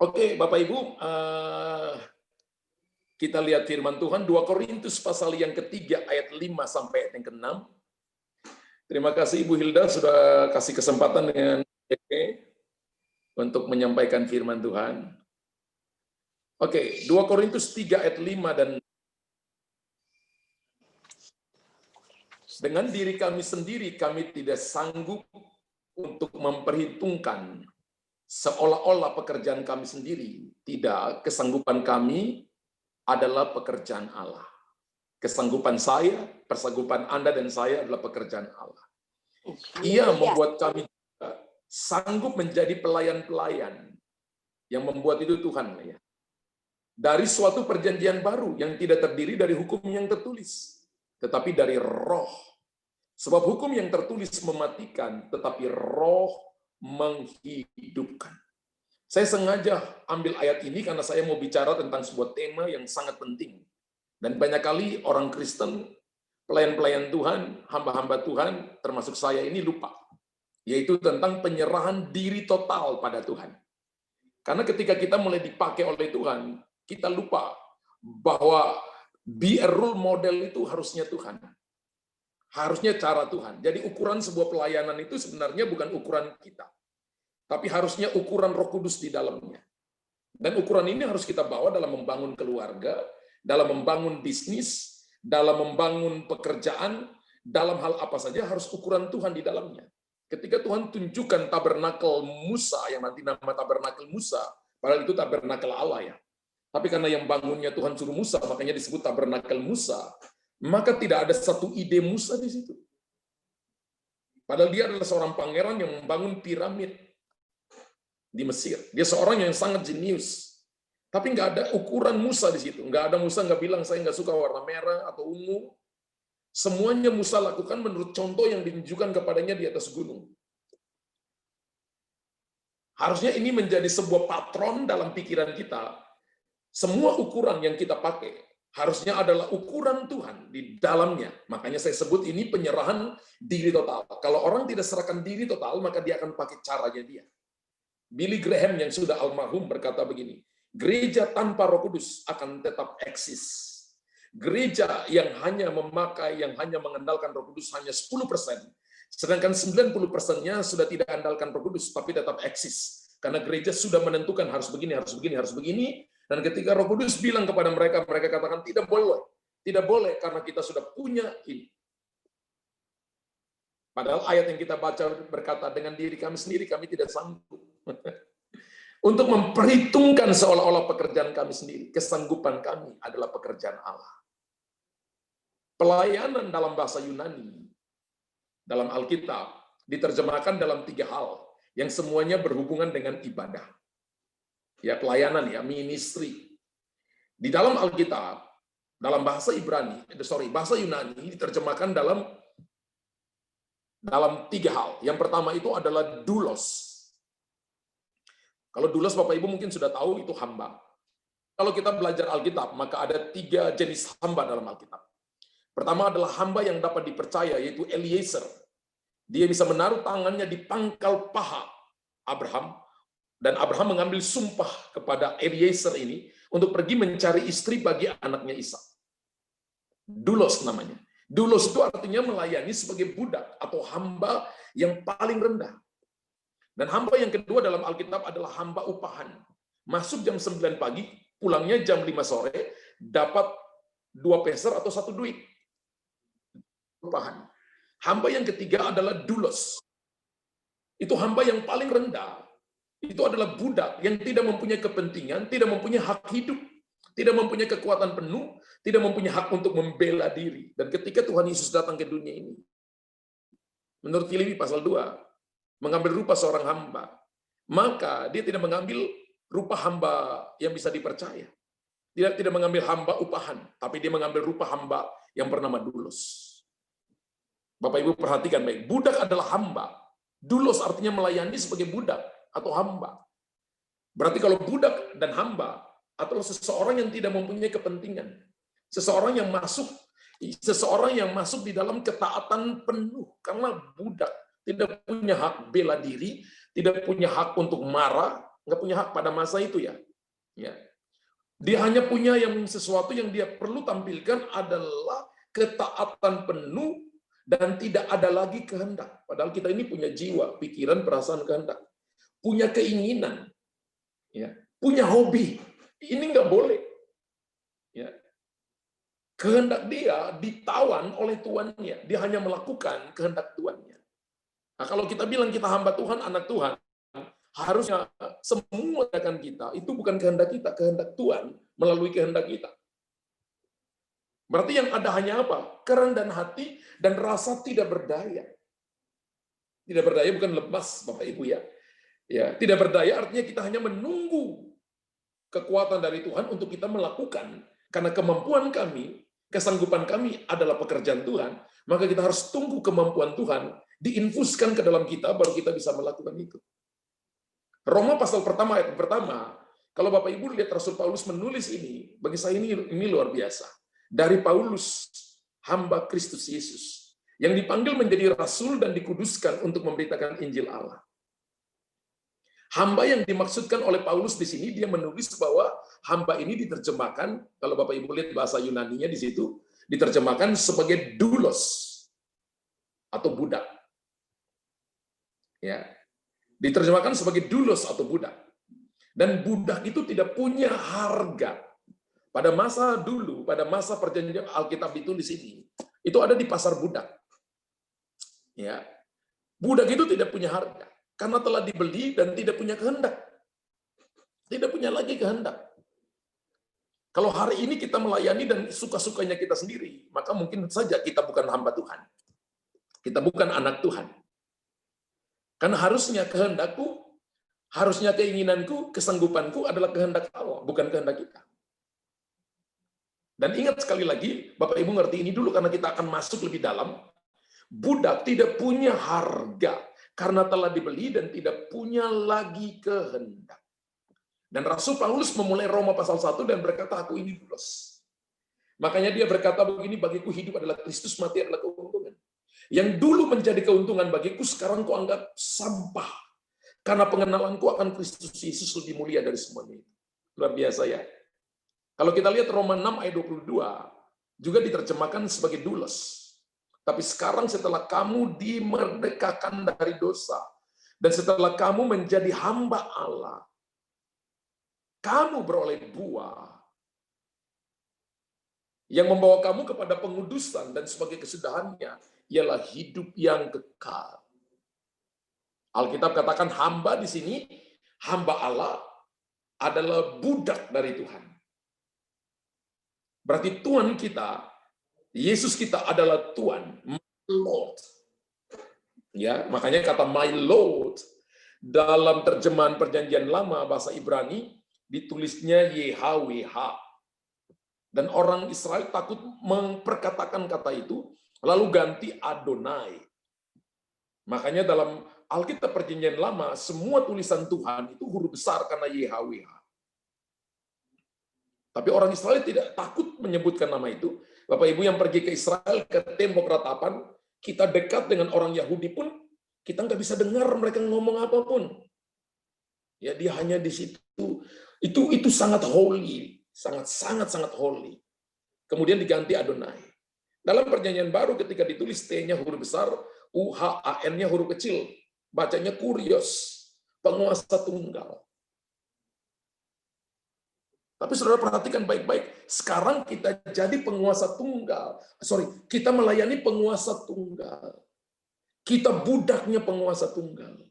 Oke, Bapak Ibu, kita lihat firman Tuhan 2 Korintus pasal yang ketiga ayat 5 sampai ayat yang ke-6. Terima kasih Ibu Hilda sudah kasih kesempatan dengan untuk menyampaikan firman Tuhan. Oke, 2 Korintus 3 ayat 5 dan dengan diri kami sendiri kami tidak sanggup untuk memperhitungkan seolah-olah pekerjaan kami sendiri. Tidak, kesanggupan kami adalah pekerjaan Allah. Kesanggupan saya, persanggupan Anda dan saya adalah pekerjaan Allah. Ia membuat kami sanggup menjadi pelayan-pelayan. Yang membuat itu Tuhan. Ya. Dari suatu perjanjian baru yang tidak terdiri dari hukum yang tertulis, tetapi dari roh. Sebab hukum yang tertulis mematikan, tetapi roh menghidupkan. Saya sengaja ambil ayat ini karena saya mau bicara tentang sebuah tema yang sangat penting. Dan banyak kali orang Kristen, pelayan-pelayan Tuhan, hamba-hamba Tuhan, termasuk saya ini lupa. Yaitu tentang penyerahan diri total pada Tuhan. Karena ketika kita mulai dipakai oleh Tuhan, kita lupa bahwa be a role model itu harusnya Tuhan. Harusnya cara Tuhan. Jadi ukuran sebuah pelayanan itu sebenarnya bukan ukuran kita. Tapi harusnya ukuran Roh Kudus di dalamnya. Dan ukuran ini harus kita bawa dalam membangun keluarga, dalam membangun bisnis, dalam membangun pekerjaan, dalam hal apa saja harus ukuran Tuhan di dalamnya. Ketika Tuhan tunjukkan tabernakel Musa, yang nanti nama tabernakel Musa, padahal itu tabernakel Allah ya. Tapi karena yang bangunnya Tuhan suruh Musa, makanya disebut tabernakel Musa. Maka tidak ada satu ide Musa di situ. Padahal dia adalah seorang pangeran yang membangun piramid di Mesir. Dia seorang yang sangat jenius. Tapi nggak ada ukuran Musa di situ. Nggak ada Musa nggak bilang saya nggak suka warna merah atau ungu. Semuanya Musa lakukan menurut contoh yang ditunjukkan kepadanya di atas gunung. Harusnya ini menjadi sebuah patron dalam pikiran kita. Semua ukuran yang kita pakai harusnya adalah ukuran Tuhan di dalamnya. Makanya saya sebut ini penyerahan diri total. Kalau orang tidak serahkan diri total, maka dia akan pakai caranya dia. Billy Graham yang sudah almarhum berkata begini, gereja tanpa Roh Kudus akan tetap eksis. Gereja yang hanya memakai, yang hanya mengandalkan Roh Kudus hanya 10%. Sedangkan 90%-nya sudah tidak andalkan Roh Kudus, tapi tetap eksis. Karena gereja sudah menentukan harus begini, harus begini, harus begini. Dan ketika Roh Kudus bilang kepada mereka, mereka katakan tidak boleh karena kita sudah punya ini. Padahal ayat yang kita baca berkata dengan diri kami sendiri kami tidak sanggup untuk memperhitungkan seolah-olah pekerjaan kami sendiri. Kesanggupan kami adalah pekerjaan Allah. Pelayanan dalam bahasa Yunani dalam Alkitab diterjemahkan dalam 3 hal yang semuanya berhubungan dengan ibadah. Ya, pelayanan ya, ministry. Di dalam Alkitab, dalam bahasa bahasa Yunani diterjemahkan dalam 3 hal. Yang pertama itu adalah doulos. Kalau doulos Bapak Ibu mungkin sudah tahu itu hamba. Kalau kita belajar Alkitab, maka ada 3 jenis hamba dalam Alkitab. Pertama adalah hamba yang dapat dipercaya, yaitu Eliezer. Dia bisa menaruh tangannya di pangkal paha Abraham, dan Abraham mengambil sumpah kepada Eliezer ini untuk pergi mencari istri bagi anaknya Ishak. Doulos namanya. Doulos itu artinya melayani sebagai budak atau hamba yang paling rendah. Dan hamba yang kedua dalam Alkitab adalah hamba upahan. Masuk jam 9 pagi, pulangnya jam 5 sore, dapat 2 peser atau 1 duit. Upahan. Hamba yang ketiga adalah doulos. Itu hamba yang paling rendah. Itu adalah budak yang tidak mempunyai kepentingan, tidak mempunyai hak hidup, tidak mempunyai kekuatan penuh, tidak mempunyai hak untuk membela diri. Dan ketika Tuhan Yesus datang ke dunia ini, menurut Filipi pasal 2, mengambil rupa seorang hamba, maka dia tidak mengambil rupa hamba yang bisa dipercaya. Tidak mengambil hamba upahan, tapi dia mengambil rupa hamba yang bernama doulos. Bapak Ibu perhatikan baik, budak adalah hamba. Doulos artinya melayani sebagai budak atau hamba. Berarti kalau budak dan hamba adalah seseorang yang tidak mempunyai kepentingan. Seseorang yang masuk di dalam ketaatan penuh karena budak tidak punya hak bela diri, tidak punya hak untuk marah, nggak punya hak pada masa itu ya. Ya. Dia hanya punya sesuatu yang dia perlu tampilkan adalah ketaatan penuh dan tidak ada lagi kehendak. Padahal kita ini punya jiwa, pikiran, perasaan, kehendak. Punya keinginan, ya, punya hobi. Ini nggak boleh. Ya. Kehendak dia ditawan oleh tuannya. Dia hanya melakukan kehendak tuannya. Nah, kalau kita bilang kita hamba Tuhan, anak Tuhan, harusnya semua tindakan kita itu bukan kehendak kita, kehendak Tuhan melalui kehendak kita. Berarti yang ada hanya apa? Kerendahan hati dan rasa tidak berdaya. Tidak berdaya bukan lemas, Bapak Ibu ya. Ya, tidak berdaya artinya kita hanya menunggu kekuatan dari Tuhan untuk kita melakukan. Karena kemampuan kami, kesanggupan kami adalah pekerjaan Tuhan, maka kita harus tunggu kemampuan Tuhan diinfuskan ke dalam kita baru kita bisa melakukan itu. Roma pasal pertama ayat pertama, kalau Bapak Ibu lihat Rasul Paulus menulis ini, bagi saya ini luar biasa. Dari Paulus, hamba Kristus Yesus, yang dipanggil menjadi rasul dan dikuduskan untuk memberitakan Injil Allah. Hamba yang dimaksudkan oleh Paulus di sini, dia menulis bahwa hamba ini diterjemahkan, kalau Bapak Ibu lihat bahasa Yunaninya di situ, diterjemahkan sebagai doulos atau budak. Ya. Diterjemahkan sebagai doulos atau budak. Dan budak itu tidak punya harga. Pada masa dulu, pada masa perjanjian Alkitab ditulis ini, itu ada di pasar budak. Ya. Budak itu tidak punya harga karena telah dibeli dan tidak punya kehendak. Tidak punya lagi kehendak. Kalau hari ini kita melayani dan suka-sukanya kita sendiri, maka mungkin saja kita bukan hamba Tuhan. Kita bukan anak Tuhan. Karena harusnya kehendakku, harusnya keinginanku, kesanggupanku adalah kehendak Allah, bukan kehendak kita. Dan ingat sekali lagi, Bapak Ibu ngerti ini dulu karena kita akan masuk lebih dalam. Budak tidak punya harga karena telah dibeli dan tidak punya lagi kehendak. Dan Rasul Paulus memulai Roma pasal 1 dan berkata, aku ini doulos. Makanya dia berkata begini, bagiku hidup adalah Kristus, mati adalah keuntungan. Yang dulu menjadi keuntungan bagiku, sekarang kuanggap sampah. Karena pengenalanku akan Kristus Yesus lebih mulia dari semuanya. Luar biasa ya. Kalau kita lihat Roma 6 ayat 22, juga diterjemahkan sebagai doulos. Tapi sekarang setelah kamu dimerdekakan dari dosa, dan setelah kamu menjadi hamba Allah, kamu beroleh buah yang membawa kamu kepada pengudusan dan sebagai kesudahannya ialah hidup yang kekal. Alkitab katakan hamba di sini, hamba Allah adalah budak dari Tuhan. Berarti Tuhan kita, Yesus kita adalah Tuhan, my Lord. Ya, makanya kata my Lord dalam terjemahan Perjanjian Lama bahasa Ibrani ditulisnya YHWH. Dan orang Israel takut memperkatakan kata itu, lalu ganti Adonai. Makanya dalam Alkitab Perjanjian Lama, semua tulisan Tuhan itu huruf besar karena YHWH. Tapi orang Israel tidak takut menyebutkan nama itu. Bapak Ibu yang pergi ke Israel, ke tembok ratapan, kita dekat dengan orang Yahudi pun, kita nggak bisa dengar mereka ngomong apapun. Ya, dia hanya di situ. Itu sangat holy. Sangat holy. Kemudian diganti Adonai. Dalam Perjanjian Baru ketika ditulis T-nya huruf besar, U-H-A-N-nya huruf kecil. Bacanya kurios, penguasa tunggal. Tapi saudara perhatikan baik-baik. Sekarang kita jadi penguasa tunggal. Kita melayani penguasa tunggal. Kita budaknya penguasa tunggal.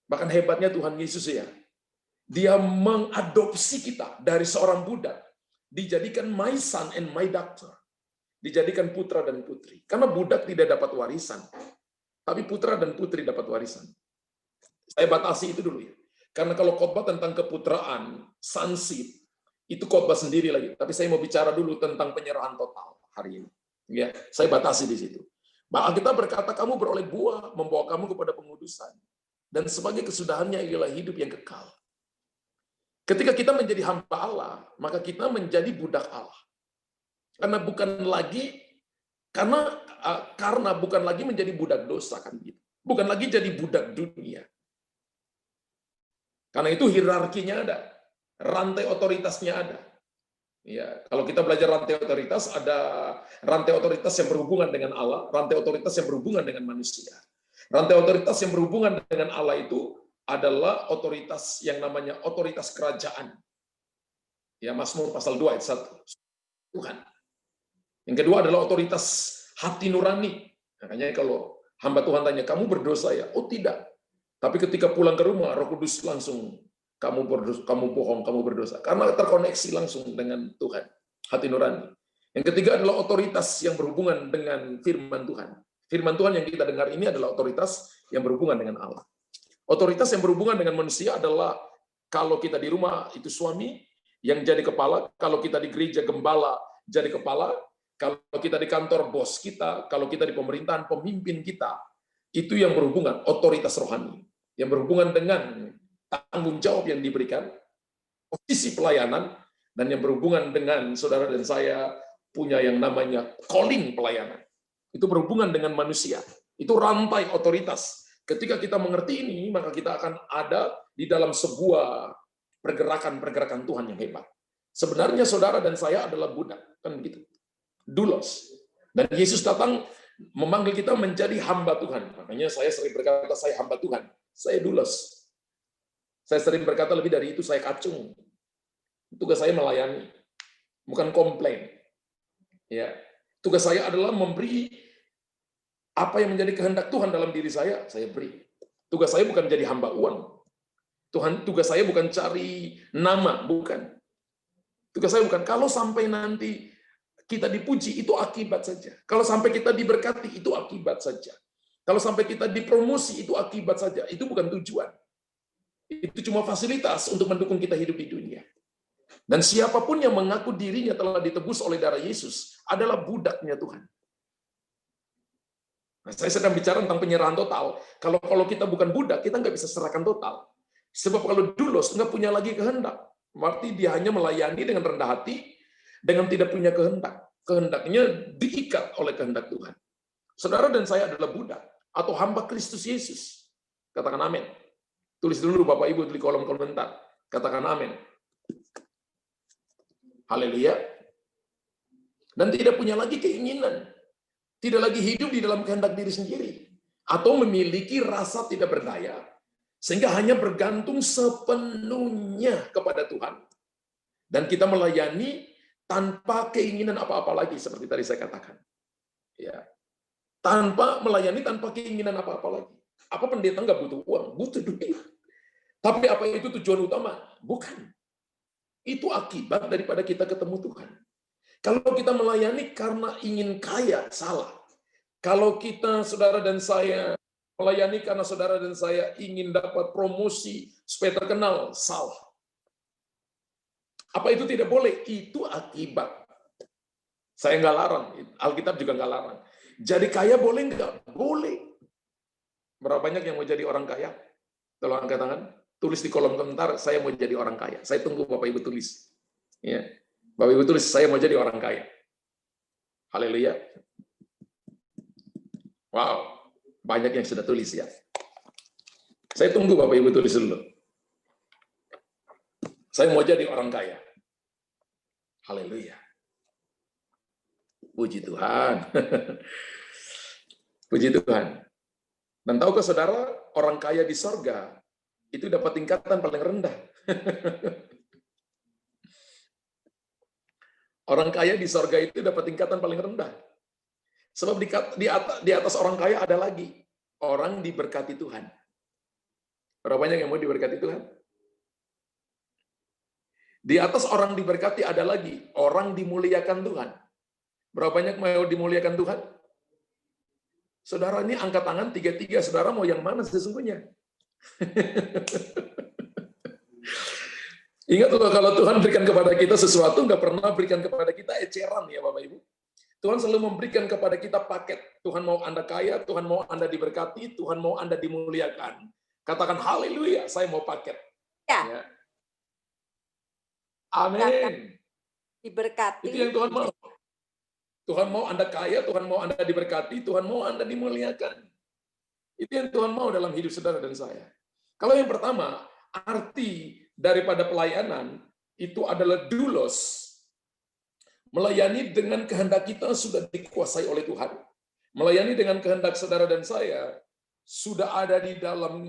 Bahkan hebatnya Tuhan Yesus ya. Dia mengadopsi kita dari seorang budak, dijadikan my son and my daughter, dijadikan putra dan putri. Karena budak tidak dapat warisan, tapi putra dan putri dapat warisan. Saya batasi itu dulu ya. Karena kalau khotbah tentang keputraan, sonship, itu khotbah sendiri lagi. Tapi saya mau bicara dulu tentang penyerahan total hari ini. Ya, saya batasi di situ. Maka kita berkata kamu beroleh buah, membawa kamu kepada pengudusan. Dan sebagai kesudahannya ialah hidup yang kekal. Ketika kita menjadi hamba Allah, maka kita menjadi budak Allah. Karena bukan lagi menjadi budak dosa kan gitu. Bukan lagi jadi budak dunia. Karena itu hierarkinya ada, rantai otoritasnya ada. Ya, kalau kita belajar rantai otoritas, ada rantai otoritas yang berhubungan dengan Allah, rantai otoritas yang berhubungan dengan manusia. Rantai otoritas yang berhubungan dengan Allah itu adalah otoritas yang namanya otoritas kerajaan. Ya, Mazmur pasal 2 ayat 1. Tuhan. Yang kedua adalah otoritas hati nurani. Makanya kalau hamba Tuhan tanya, kamu berdosa ya? Oh tidak. Tapi ketika pulang ke rumah, Roh Kudus langsung, kamu bohong, kamu berdosa. Karena terkoneksi langsung dengan Tuhan, hati nurani. Yang ketiga adalah otoritas yang berhubungan dengan firman Tuhan. Firman Tuhan yang kita dengar ini adalah otoritas yang berhubungan dengan Allah. Otoritas yang berhubungan dengan manusia adalah kalau kita di rumah itu suami yang jadi kepala, kalau kita di gereja gembala jadi kepala, kalau kita di kantor bos kita, kalau kita di pemerintahan pemimpin kita, itu yang berhubungan otoritas rohani, yang berhubungan dengan tanggung jawab yang diberikan, posisi pelayanan, dan yang berhubungan dengan saudara dan saya punya yang namanya calling pelayanan. Itu berhubungan dengan manusia. Itu rantai otoritas. Ketika kita mengerti ini, maka kita akan ada di dalam sebuah pergerakan-pergerakan Tuhan yang hebat. Sebenarnya saudara dan saya adalah budak, kan begitu. Doulos. Dan Yesus datang memanggil kita menjadi hamba Tuhan. Makanya saya sering berkata, saya hamba Tuhan. Saya doulos. Saya sering berkata lebih dari itu, saya kacung. Tugas saya melayani, bukan komplain. Ya, tugas saya adalah memberi apa yang menjadi kehendak Tuhan dalam diri saya beri. Tugas saya bukan jadi hamba uang. Tugas saya bukan cari nama, bukan. Tugas saya bukan, kalau sampai nanti kita dipuji, itu akibat saja. Kalau sampai kita diberkati, itu akibat saja. Kalau sampai kita dipromosi, itu akibat saja. Itu bukan tujuan. Itu cuma fasilitas untuk mendukung kita hidup di dunia. Dan siapapun yang mengaku dirinya telah ditebus oleh darah Yesus adalah budaknya Tuhan. Nah, saya sedang bicara tentang penyerahan total. Kalau kita bukan budak, kita nggak bisa serahkan total. Sebab kalau doulos nggak punya lagi kehendak, berarti dia hanya melayani dengan rendah hati, dengan tidak punya kehendak. Kehendaknya diikat oleh kehendak Tuhan. Saudara dan saya adalah budak atau hamba Kristus Yesus. Katakan amin. Tulis dulu Bapak Ibu di kolom komentar. Katakan amin. Haleluya. Dan tidak punya lagi keinginan. Tidak lagi hidup di dalam kehendak diri sendiri. Atau memiliki rasa tidak berdaya. Sehingga hanya bergantung sepenuhnya kepada Tuhan. Dan kita melayani tanpa keinginan apa-apa lagi. Seperti tadi saya katakan. Ya. Tanpa melayani, tanpa keinginan apa-apa lagi. Apa pendeta nggak butuh uang? Butuh duit. Tapi apa itu tujuan utama? Bukan. Itu akibat daripada kita ketemu Tuhan. Kalau kita melayani karena ingin kaya, salah. Kalau kita, saudara dan saya, melayani karena saudara dan saya ingin dapat promosi supaya terkenal, salah. Apa itu tidak boleh? Itu akibat. Saya nggak larang. Alkitab juga nggak larang. Jadi kaya boleh nggak? Boleh. Berapa banyak yang mau jadi orang kaya? Tolong angkat tangan. Tulis di kolom komentar, saya mau jadi orang kaya. Saya tunggu Bapak Ibu tulis. Ya. Bapak Ibu tulis, saya mau jadi orang kaya. Haleluya. Wow, banyak yang sudah tulis ya. Saya tunggu Bapak Ibu tulis dulu. Saya mau jadi orang kaya. Haleluya. Puji Tuhan. Puji Tuhan. Dan tahukah saudara, orang kaya di sorga itu dapat tingkatan paling rendah. Orang kaya di sorga itu dapat tingkatan paling rendah. Sebab di atas orang kaya ada lagi orang diberkati Tuhan. Berapa banyak yang mau diberkati Tuhan? Di atas orang diberkati ada lagi orang dimuliakan Tuhan. Berapa banyak mau dimuliakan Tuhan? Saudara ini angkat tangan tiga-tiga. Saudara mau yang mana sesungguhnya? Ingat loh, kalau Tuhan berikan kepada kita sesuatu, nggak pernah berikan kepada kita eceran ya Bapak Ibu. Tuhan selalu memberikan kepada kita paket. Tuhan mau Anda kaya, Tuhan mau Anda diberkati, Tuhan mau Anda dimuliakan. Katakan haleluya, saya mau paket. Ya. Amin. Diberkati. Itu yang Tuhan mau. Tuhan mau Anda kaya, Tuhan mau Anda diberkati, Tuhan mau Anda dimuliakan. Itu yang Tuhan mau dalam hidup saudara dan saya. Kalau yang pertama, arti daripada pelayanan itu adalah doulos. Melayani dengan kehendak kita sudah dikuasai oleh Tuhan. Melayani dengan kehendak saudara dan saya sudah ada di dalam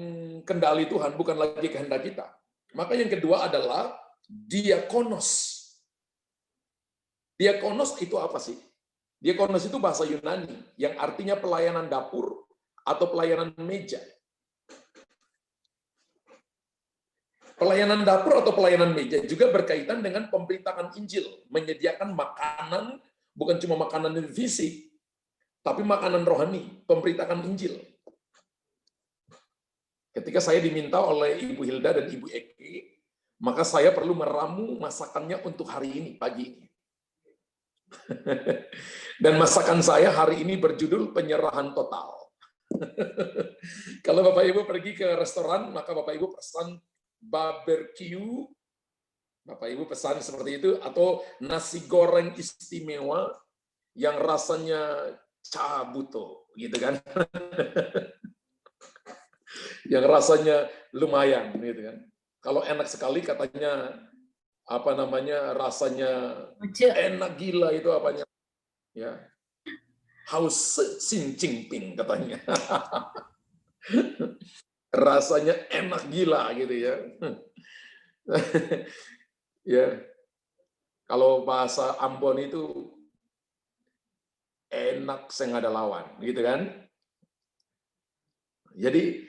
kendali Tuhan, bukan lagi kehendak kita. Maka yang kedua adalah diakonos. Diakonos itu apa sih? Diakonos itu bahasa Yunani yang artinya pelayanan dapur atau pelayanan meja. Pelayanan dapur atau pelayanan meja juga berkaitan dengan pemberitaan Injil, menyediakan makanan, bukan cuma makanan fisik, tapi makanan rohani, pemberitaan Injil. Ketika saya diminta oleh Ibu Hilda dan Ibu Eki, maka saya perlu meramu masakannya untuk hari ini, pagi ini. Dan masakan saya hari ini berjudul penyerahan total. Kalau Bapak Ibu pergi ke restoran, maka Bapak Ibu pesan barbecue, Bapak Ibu pesan seperti itu, atau nasi goreng istimewa yang rasanya cabuto, gitu kan? Yang rasanya lumayan, gitu kan? Kalau enak sekali katanya apa namanya, rasanya enak gila itu apanya? Ya, Haus Xin Jinping katanya. Rasanya enak gila gitu ya. Ya. Kalau bahasa Ambon itu enak sing ada lawan, gitu kan? Jadi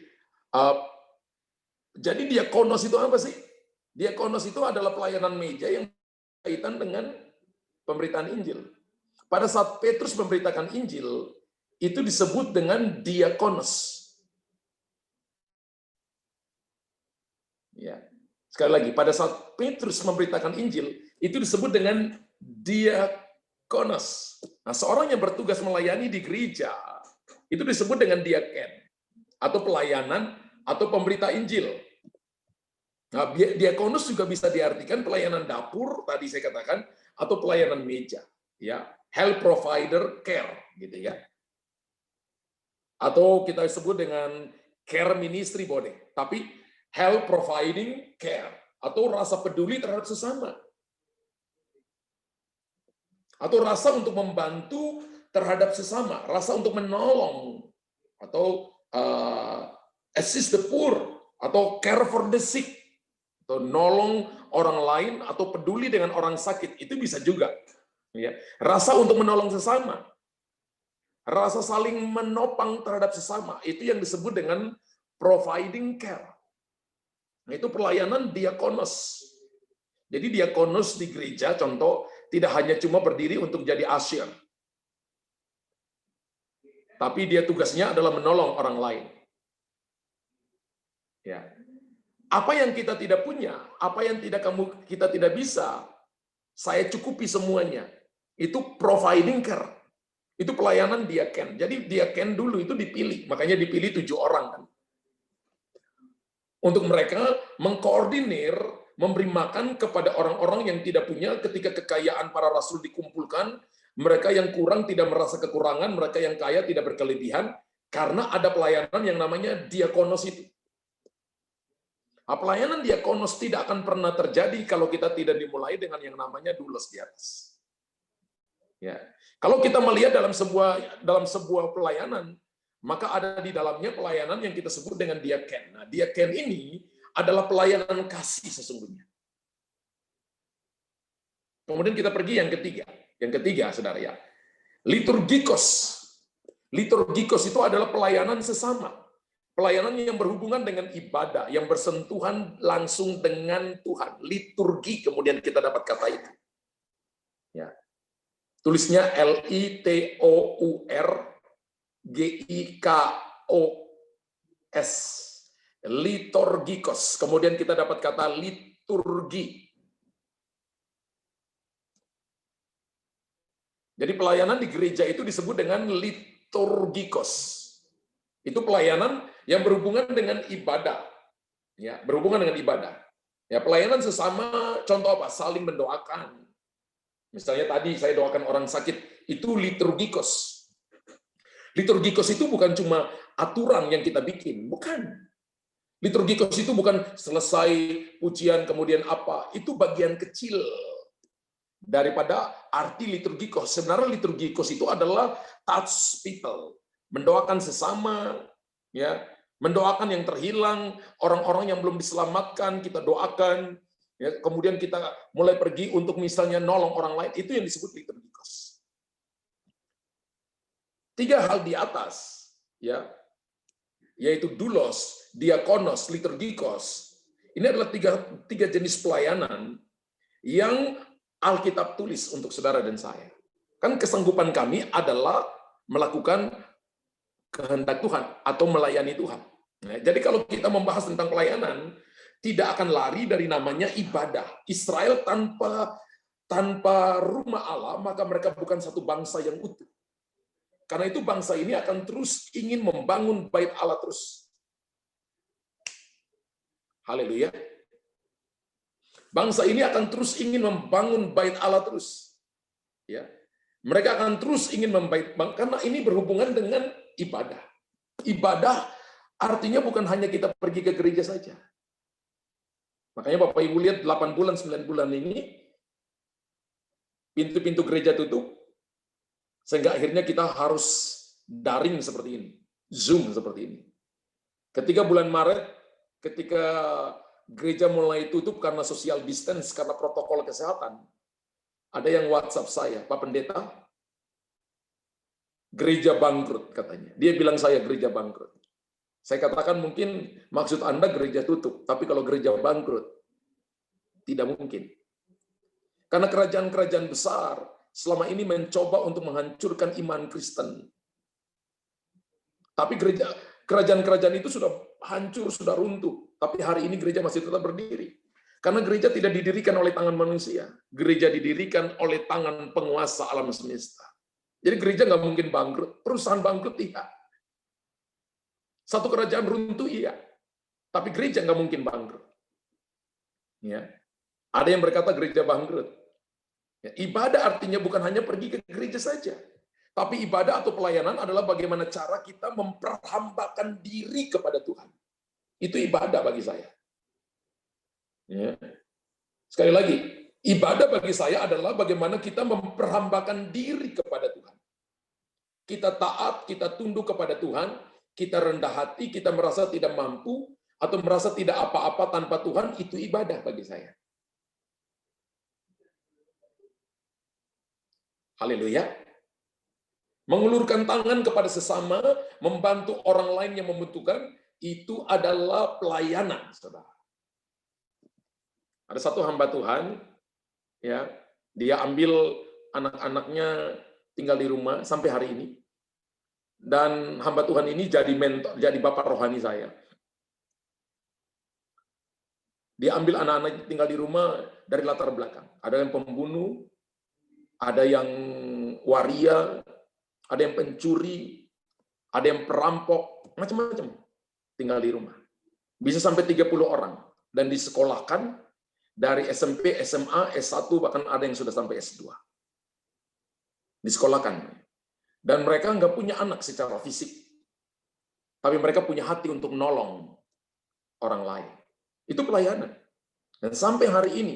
diakonos itu apa sih? Diakonos itu adalah pelayanan meja yang berkaitan dengan pemberitaan Injil. Pada saat Petrus memberitakan Injil, itu disebut dengan diakonos. Ya. Sekali lagi, pada saat Petrus memberitakan Injil, itu disebut dengan diakonos. Nah, seorang yang bertugas melayani di gereja, itu disebut dengan diaken, atau pelayanan, atau pemberita Injil. Nah, diakonos juga bisa diartikan pelayanan dapur, tadi saya katakan, atau pelayanan meja. Ya, health provider care, gitu ya. Atau kita sebut dengan care ministry boleh, tapi health providing care, atau rasa peduli terhadap sesama. Atau rasa untuk membantu terhadap sesama, rasa untuk menolong, atau assist the poor, atau care for the sick, atau nolong orang lain, atau peduli dengan orang sakit, itu bisa juga. Ya. Rasa untuk menolong sesama, rasa saling menopang terhadap sesama, itu yang disebut dengan providing care. Nah, itu pelayanan diakonos. Jadi diakonos di gereja, contoh, tidak hanya cuma berdiri untuk jadi usher. Tapi dia tugasnya adalah menolong orang lain. Ya. Apa yang kita tidak punya, apa yang kita tidak bisa, saya cukupi semuanya. Itu providing care. Itu pelayanan diaken. Jadi diaken dulu itu dipilih, makanya dipilih 7 orang kan. Untuk mereka mengkoordinir, memberi makan kepada orang-orang yang tidak punya ketika kekayaan para rasul dikumpulkan, mereka yang kurang tidak merasa kekurangan, mereka yang kaya tidak berkelebihan, karena ada pelayanan yang namanya diakonos itu. Nah, pelayanan diakonos tidak akan pernah terjadi kalau kita tidak dimulai dengan yang namanya doulos di atas. Ya. Kalau kita melihat dalam sebuah pelayanan, maka ada di dalamnya pelayanan yang kita sebut dengan diaken. Nah, diaken ini adalah pelayanan kasih sesungguhnya. Kemudian kita pergi yang ketiga. Yang ketiga, saudara ya. Liturgikos. Liturgikos itu adalah pelayanan sesama. Pelayanan yang berhubungan dengan ibadah, yang bersentuhan langsung dengan Tuhan. Liturgi, kemudian kita dapat kata itu. Ya. Tulisnya Liturgikos, liturgikos. Kemudian kita dapat kata liturgi. Jadi pelayanan di gereja itu disebut dengan liturgikos. Itu pelayanan yang berhubungan dengan ibadah. Ya, berhubungan dengan ibadah. Ya, pelayanan sesama, contoh apa? Saling mendoakan. Misalnya tadi saya doakan orang sakit, itu liturgikos. Liturgikos itu bukan cuma aturan yang kita bikin, bukan. Liturgikos itu bukan selesai pujian kemudian apa, itu bagian kecil daripada arti liturgikos. Sebenarnya liturgikos itu adalah touch people, mendoakan sesama, ya, mendoakan yang terhilang, orang-orang yang belum diselamatkan kita doakan, ya, kemudian kita mulai pergi untuk misalnya nolong orang lain, itu yang disebut liturgikos. 3 hal di atas, ya, yaitu doulos, diakonos, liturgikos. Ini adalah tiga jenis pelayanan yang Alkitab tulis untuk saudara dan saya. Kan kesanggupan kami adalah melakukan kehendak Tuhan atau melayani Tuhan. Nah, jadi kalau kita membahas tentang pelayanan, tidak akan lari dari namanya ibadah. Israel tanpa rumah Allah, maka mereka bukan satu bangsa yang utuh. Karena itu bangsa ini akan terus ingin membangun bait Allah terus. Haleluya. Bangsa ini akan terus ingin membangun bait Allah terus. Ya. Mereka akan terus ingin membangun, karena ini berhubungan dengan ibadah. Ibadah artinya bukan hanya kita pergi ke gereja saja. Makanya Bapak Ibu lihat 8 bulan, 9 bulan ini, pintu-pintu gereja tutup, sehingga akhirnya kita harus daring seperti ini, Zoom seperti ini. Ketika bulan Maret, ketika gereja mulai tutup karena social distance, karena protokol kesehatan, ada yang WhatsApp saya, Pak Pendeta, gereja bangkrut katanya. Dia bilang saya gereja bangkrut. Saya katakan mungkin maksud Anda gereja tutup, tapi kalau gereja bangkrut, tidak mungkin. Karena kerajaan-kerajaan besar selama ini mencoba untuk menghancurkan iman Kristen. Tapi kerajaan-kerajaan itu sudah hancur, sudah runtuh. Tapi hari ini gereja masih tetap berdiri. Karena gereja tidak didirikan oleh tangan manusia. Gereja didirikan oleh tangan penguasa alam semesta. Jadi gereja nggak mungkin bangkrut. Perusahaan bangkrut, iya. Satu kerajaan runtuh, iya. Tapi gereja nggak mungkin bangkrut. Ya. Ada yang berkata gereja bangkrut. Ya, ibadah artinya bukan hanya pergi ke gereja saja. Tapi ibadah atau pelayanan adalah bagaimana cara kita memperhambakan diri kepada Tuhan. Itu ibadah bagi saya. Ya. Sekali lagi, ibadah bagi saya adalah bagaimana kita memperhambakan diri kepada Tuhan. Kita taat, kita tunduk kepada Tuhan, kita rendah hati, kita merasa tidak mampu, atau merasa tidak apa-apa tanpa Tuhan, itu ibadah bagi saya. Haleluya. Mengulurkan tangan kepada sesama, membantu orang lain yang membutuhkan, itu adalah pelayanan, saudara. Ada satu hamba Tuhan, ya, dia ambil anak-anaknya tinggal di rumah sampai hari ini. Dan hamba Tuhan ini jadi mentor, jadi bapak rohani saya. Dia ambil anak-anak tinggal di rumah dari latar belakang. Ada yang pembunuh, ada yang waria, ada yang pencuri, ada yang perampok, macam-macam tinggal di rumah. Bisa sampai 30 orang. Dan disekolahkan dari SMP, SMA, S1, bahkan ada yang sudah sampai S2. Disekolahkan. Dan mereka nggak punya anak secara fisik. Tapi mereka punya hati untuk nolong orang lain. Itu pelayanan. Dan sampai hari ini,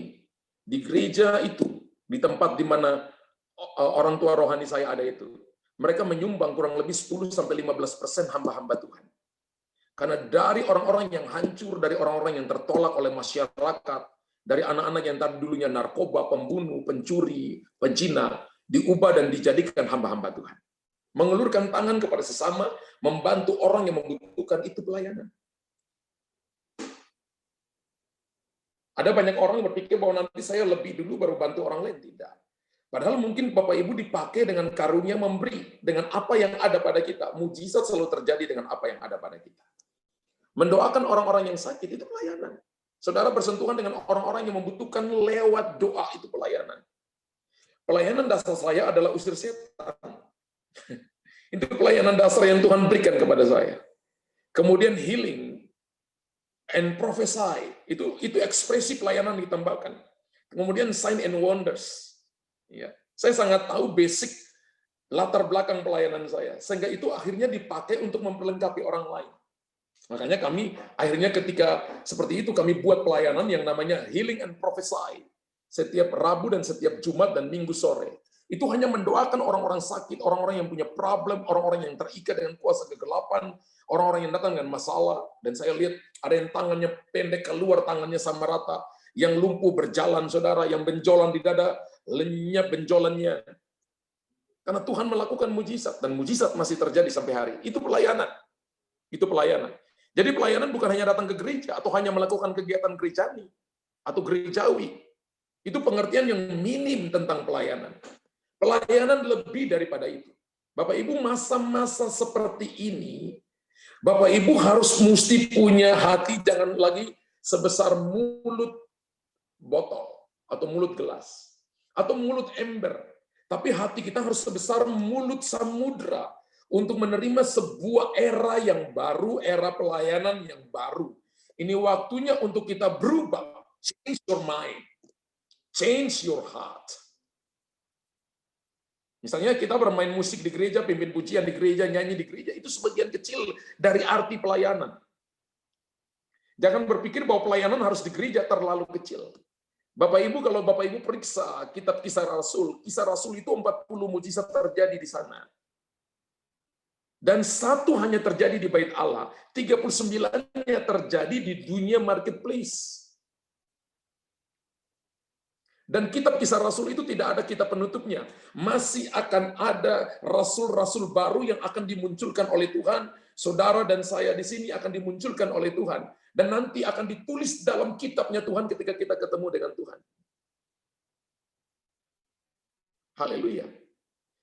di gereja itu, di tempat di mana orang tua rohani saya ada itu, mereka menyumbang kurang lebih 10-15% hamba-hamba Tuhan. Karena dari orang-orang yang hancur, dari orang-orang yang tertolak oleh masyarakat, dari anak-anak yang tadi dulunya narkoba, pembunuh, pencuri, penzina, diubah dan dijadikan hamba-hamba Tuhan. Mengulurkan tangan kepada sesama, membantu orang yang membutuhkan, itu pelayanan. Ada banyak orang yang berpikir bahwa nanti saya lebih dulu baru bantu orang lain. Tidak. Padahal mungkin Bapak Ibu dipakai dengan karunia memberi, dengan apa yang ada pada kita. Mujizat selalu terjadi dengan apa yang ada pada kita. Mendoakan orang-orang yang sakit, itu pelayanan. Saudara bersentuhan dengan orang-orang yang membutuhkan lewat doa, itu pelayanan. Pelayanan dasar saya adalah usir setan. Itu pelayanan dasar yang Tuhan berikan kepada saya. Kemudian healing and prophesy, itu ekspresi pelayanan ditambahkan. Kemudian sign and wonders. Ya, saya sangat tahu basic latar belakang pelayanan saya, sehingga itu akhirnya dipakai untuk memperlengkapi orang lain. Makanya kami akhirnya ketika seperti itu kami buat pelayanan yang namanya Healing and Prophesy. Setiap Rabu dan setiap Jumat dan Minggu sore. Itu hanya mendoakan orang-orang sakit, orang-orang yang punya problem, orang-orang yang terikat dengan kuasa kegelapan, orang-orang yang datang dengan masalah. Dan saya lihat ada yang tangannya pendek keluar, tangannya sama rata. Yang lumpuh berjalan, saudara. Yang benjolan di dada, lenyap benjolannya. Karena Tuhan melakukan mujizat. Dan mujizat masih terjadi sampai hari. Itu pelayanan. Itu pelayanan. Jadi pelayanan bukan hanya datang ke gereja, atau hanya melakukan kegiatan gerejani, atau gerejawi. Itu pengertian yang minim tentang pelayanan. Pelayanan lebih daripada itu. Bapak Ibu, masa-masa seperti ini, Bapak Ibu harus mesti punya hati, jangan lagi sebesar mulut botol, atau mulut gelas, atau mulut ember. Tapi hati kita harus sebesar mulut samudra, untuk menerima sebuah era yang baru, era pelayanan yang baru. Ini waktunya untuk kita berubah. Change your mind. Change your heart. Misalnya kita bermain musik di gereja, pimpin pujian di gereja, nyanyi di gereja, itu sebagian kecil dari arti pelayanan. Jangan berpikir bahwa pelayanan harus di gereja terlalu kecil. Bapak Ibu, kalau Bapak Ibu periksa kitab Kisah Rasul itu 40 mujizat terjadi di sana. Dan satu hanya terjadi di bait Allah, 39-nya terjadi di dunia marketplace. Dan kitab Kisah Rasul itu tidak ada kitab penutupnya. Masih akan ada rasul-rasul baru yang akan dimunculkan oleh Tuhan. Saudara dan saya di sini akan dimunculkan oleh Tuhan. Dan nanti akan ditulis dalam kitabnya Tuhan ketika kita ketemu dengan Tuhan. Haleluya.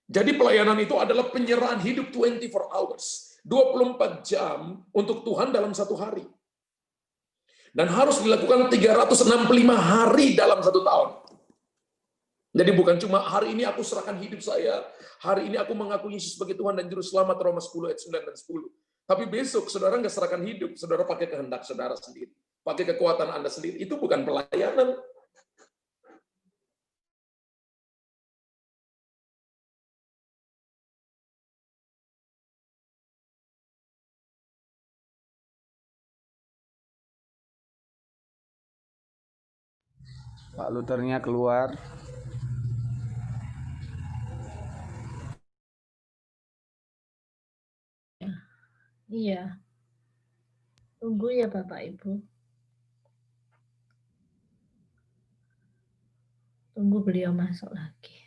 Jadi pelayanan itu adalah penyerahan hidup 24 hours. 24 jam untuk Tuhan dalam satu hari. Dan harus dilakukan 365 hari dalam satu tahun. Jadi bukan cuma hari ini aku serahkan hidup saya, hari ini aku mengaku Yesus sebagai Tuhan dan Juru Selamat, Roma 10 ayat 9 dan 10. Tapi besok saudara nggak serahkan hidup, saudara pakai kehendak saudara sendiri. Pakai kekuatan Anda sendiri. Itu bukan pelayanan. Pak Luthernya keluar. Iya. Tunggu ya Bapak Ibu. Tunggu beliau masuk lagi.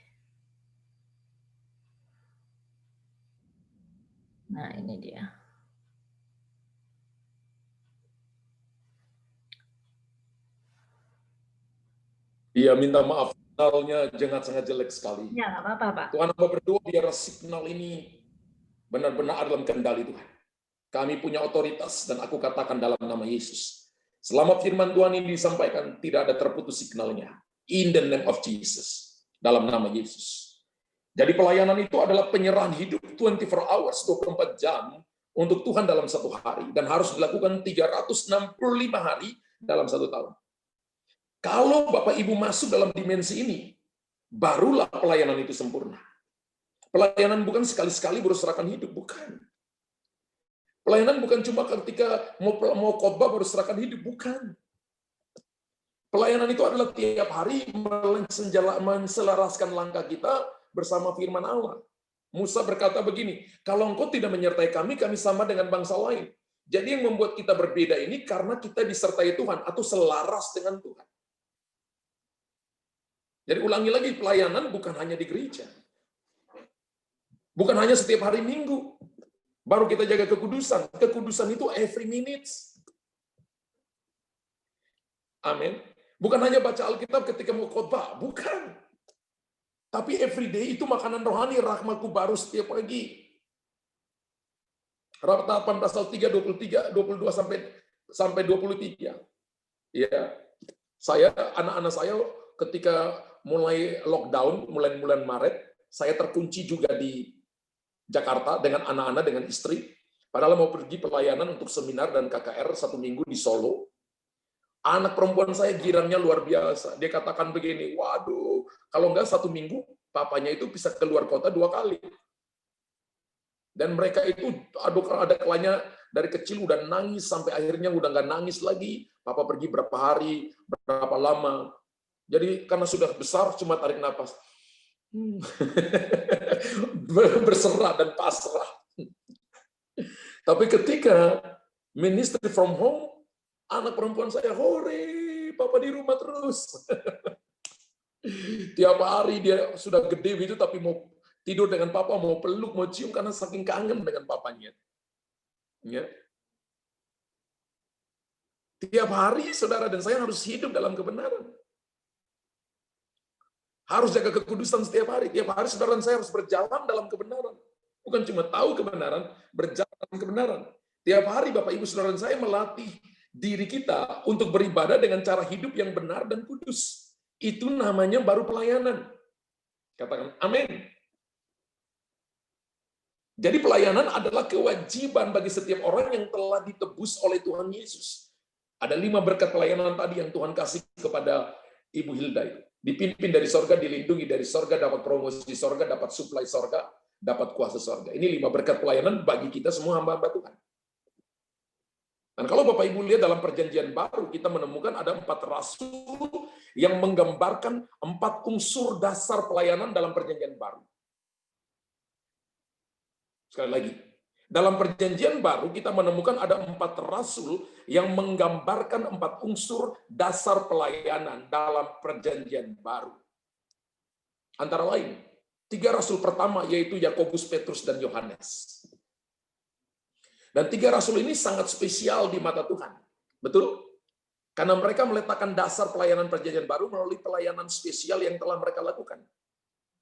Nah, ini dia. Iya, minta maaf, signalnya sangat jelek sekali. Ya, nggak apa-apa, Pak. Tuhan, hamba berdoa biar signal ini benar-benar dalam kendali Tuhan. Kami punya otoritas dan aku katakan dalam nama Yesus. Selama firman Tuhan ini disampaikan, tidak ada terputus signalnya. In the name of Jesus. Dalam nama Yesus. Jadi pelayanan itu adalah penyerahan hidup 24 hours, 24 jam untuk Tuhan dalam satu hari. Dan harus dilakukan 365 hari dalam satu tahun. Kalau Bapak Ibu masuk dalam dimensi ini, barulah pelayanan itu sempurna. Pelayanan bukan sekali-sekali baru serahkan hidup, bukan. Pelayanan bukan cuma ketika mau khotbah baru serahkan hidup, bukan. Pelayanan itu adalah tiap hari menselaraskan langkah kita bersama firman Allah. Musa berkata begini, kalau engkau tidak menyertai kami, kami sama dengan bangsa lain. Jadi yang membuat kita berbeda ini karena kita disertai Tuhan atau selaras dengan Tuhan. Jadi ulangi lagi, pelayanan bukan hanya di gereja. Bukan hanya setiap hari Minggu. Baru kita jaga kekudusan. Kekudusan itu every minute. Amin. Bukan hanya baca Alkitab ketika mau khotbah. Bukan. Tapi every day itu makanan rohani, rahmatku baru setiap pagi. Ratapan pasal 3, 23, 22 sampai 23. Ya. Anak-anak saya ketika mulai lockdown, mulai bulan Maret, saya terkunci juga di Jakarta dengan anak-anak, dengan istri. Padahal mau pergi pelayanan untuk seminar dan KKR 1 minggu di Solo. Anak perempuan saya girangnya luar biasa. Dia katakan begini, waduh, kalau enggak 1 minggu, papanya itu bisa keluar kota 2 kali. Dan mereka itu, ada kalanya dari kecil udah nangis sampai akhirnya udah nggak nangis lagi. Papa pergi berapa hari, berapa lama. Jadi karena sudah besar cuma tarik nafas. Berserah dan pasrah. Tapi ketika ministry from home, anak perempuan saya, hore, papa di rumah terus. Tiap hari dia sudah gede gitu, tapi mau tidur dengan papa, mau peluk, mau cium, karena saking kangen dengan papanya. Ya. Tiap hari saudara dan saya harus hidup dalam kebenaran. Harus jaga kekudusan setiap hari. Tiap hari saudara dan saya harus berjalan dalam kebenaran. Bukan cuma tahu kebenaran, berjalan dalam kebenaran. Tiap hari Bapak Ibu saudara dan saya melatih diri kita untuk beribadah dengan cara hidup yang benar dan kudus. Itu namanya baru pelayanan. Katakan amin. Jadi pelayanan adalah kewajiban bagi setiap orang yang telah ditebus oleh Tuhan Yesus. Ada 5 berkat pelayanan tadi yang Tuhan kasih kepada Ibu Hilda itu. Dipimpin dari sorga, dilindungi dari sorga, dapat promosi sorga, dapat suplai sorga, dapat kuasa sorga. Ini 5 berkat pelayanan bagi kita semua hamba-hamba Tuhan. Dan kalau Bapak Ibu lihat dalam perjanjian baru, kita menemukan ada 4 rasul yang menggambarkan 4 unsur dasar pelayanan dalam perjanjian baru. Sekali lagi, dalam perjanjian baru kita menemukan ada 4 rasul yang menggambarkan 4 unsur dasar pelayanan dalam perjanjian baru. Antara lain, 3 rasul pertama yaitu Yakobus, Petrus, dan Yohanes. Dan 3 rasul ini sangat spesial di mata Tuhan. Betul? Karena mereka meletakkan dasar pelayanan perjanjian baru melalui pelayanan spesial yang telah mereka lakukan.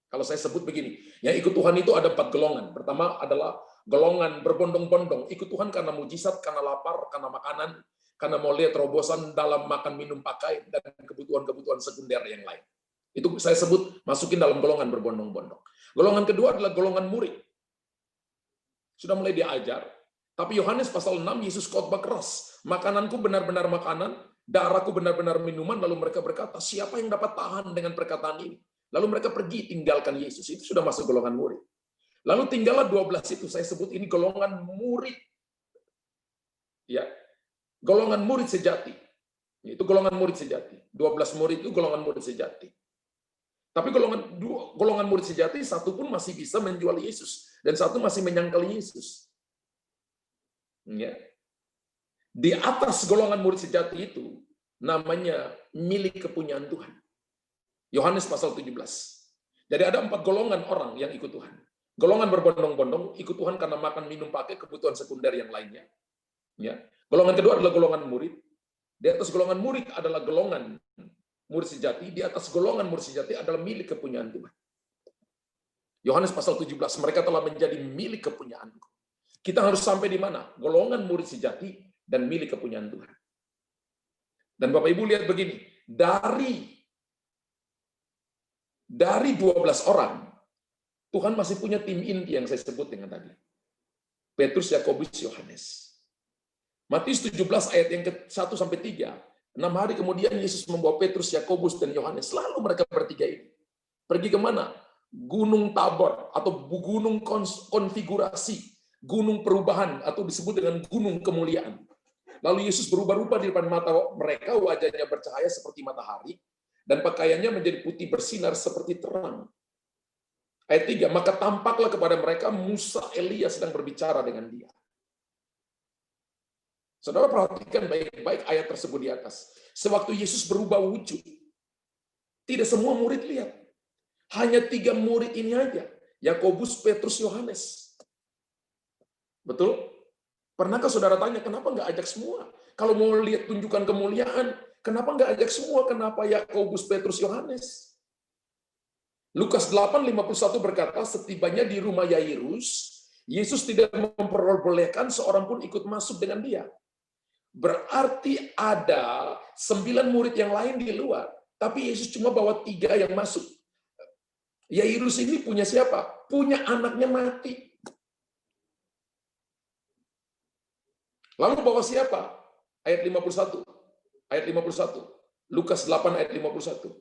Kalau saya sebut begini, yang ikut Tuhan itu ada 4 golongan. Pertama adalah golongan berbondong-bondong, ikut Tuhan karena mujizat, karena lapar, karena makanan, karena mau lihat terobosan dalam makan, minum, pakai, dan kebutuhan-kebutuhan sekunder yang lain. Itu saya sebut masukin dalam golongan berbondong-bondong. Golongan kedua adalah golongan murid. Sudah mulai diajar, tapi Yohanes pasal 6, Yesus khotbah keras. Makananku benar-benar makanan, darahku benar-benar minuman, lalu mereka berkata, siapa yang dapat tahan dengan perkataan ini? Lalu mereka pergi tinggalkan Yesus. Itu sudah masuk golongan murid. Lalu tinggallah 12 itu, saya sebut ini golongan murid. Ya. Golongan murid sejati. Itu golongan murid sejati. 12 murid itu golongan murid sejati. Tapi golongan murid sejati, satu pun masih bisa menjual Yesus. Dan satu masih menyangkal Yesus. Ya. Di atas golongan murid sejati itu, namanya milik kepunyaan Tuhan. Yohanes pasal 17. Jadi ada 4 golongan orang yang ikut Tuhan. Golongan berbondong-bondong, ikut Tuhan karena makan, minum, pakai, kebutuhan sekunder yang lainnya. Ya. Golongan kedua adalah golongan murid. Di atas golongan murid adalah golongan murid sejati. Di atas golongan murid sejati adalah milik kepunyaan Tuhan. Yohanes pasal 17, mereka telah menjadi milik kepunyaanku. Kita harus sampai di mana? Golongan murid sejati dan milik kepunyaan Tuhan. Dan Bapak Ibu lihat begini, dari 12 orang, Tuhan masih punya tim inti yang saya sebut dengan tadi. Petrus, Yakobus, Yohanes. Matius 17 ayat yang ke-1-3. 6 hari kemudian Yesus membawa Petrus, Yakobus, dan Yohanes. Lalu mereka bertiga ini. Pergi ke mana? Gunung Tabor atau gunung konfigurasi. Gunung perubahan atau disebut dengan gunung kemuliaan. Lalu Yesus berubah rupa di depan mata mereka, wajahnya bercahaya seperti matahari. Dan pakaiannya menjadi putih bersinar seperti terang. Ayat 3, maka tampaklah kepada mereka Musa, Elia sedang berbicara dengan dia. Saudara perhatikan baik-baik ayat tersebut di atas. Sewaktu Yesus berubah wujud, tidak semua murid lihat. Hanya 3 murid ini aja. Yakobus, Petrus, Yohanes. Betul? Pernahkah saudara tanya, kenapa nggak ajak semua? Kalau mau lihat tunjukkan kemuliaan, kenapa nggak ajak semua? Kenapa Yakobus, Petrus, Yohanes? Lukas 8:51 berkata, setibanya di rumah Yairus, Yesus tidak memperbolehkan seorang pun ikut masuk dengan dia. Berarti ada 9 murid yang lain di luar, tapi Yesus cuma bawa 3 yang masuk. Yairus ini punya siapa? Punya anaknya mati. Lalu bawa siapa? Ayat 51. Ayat 51. Lukas 8 ayat 51.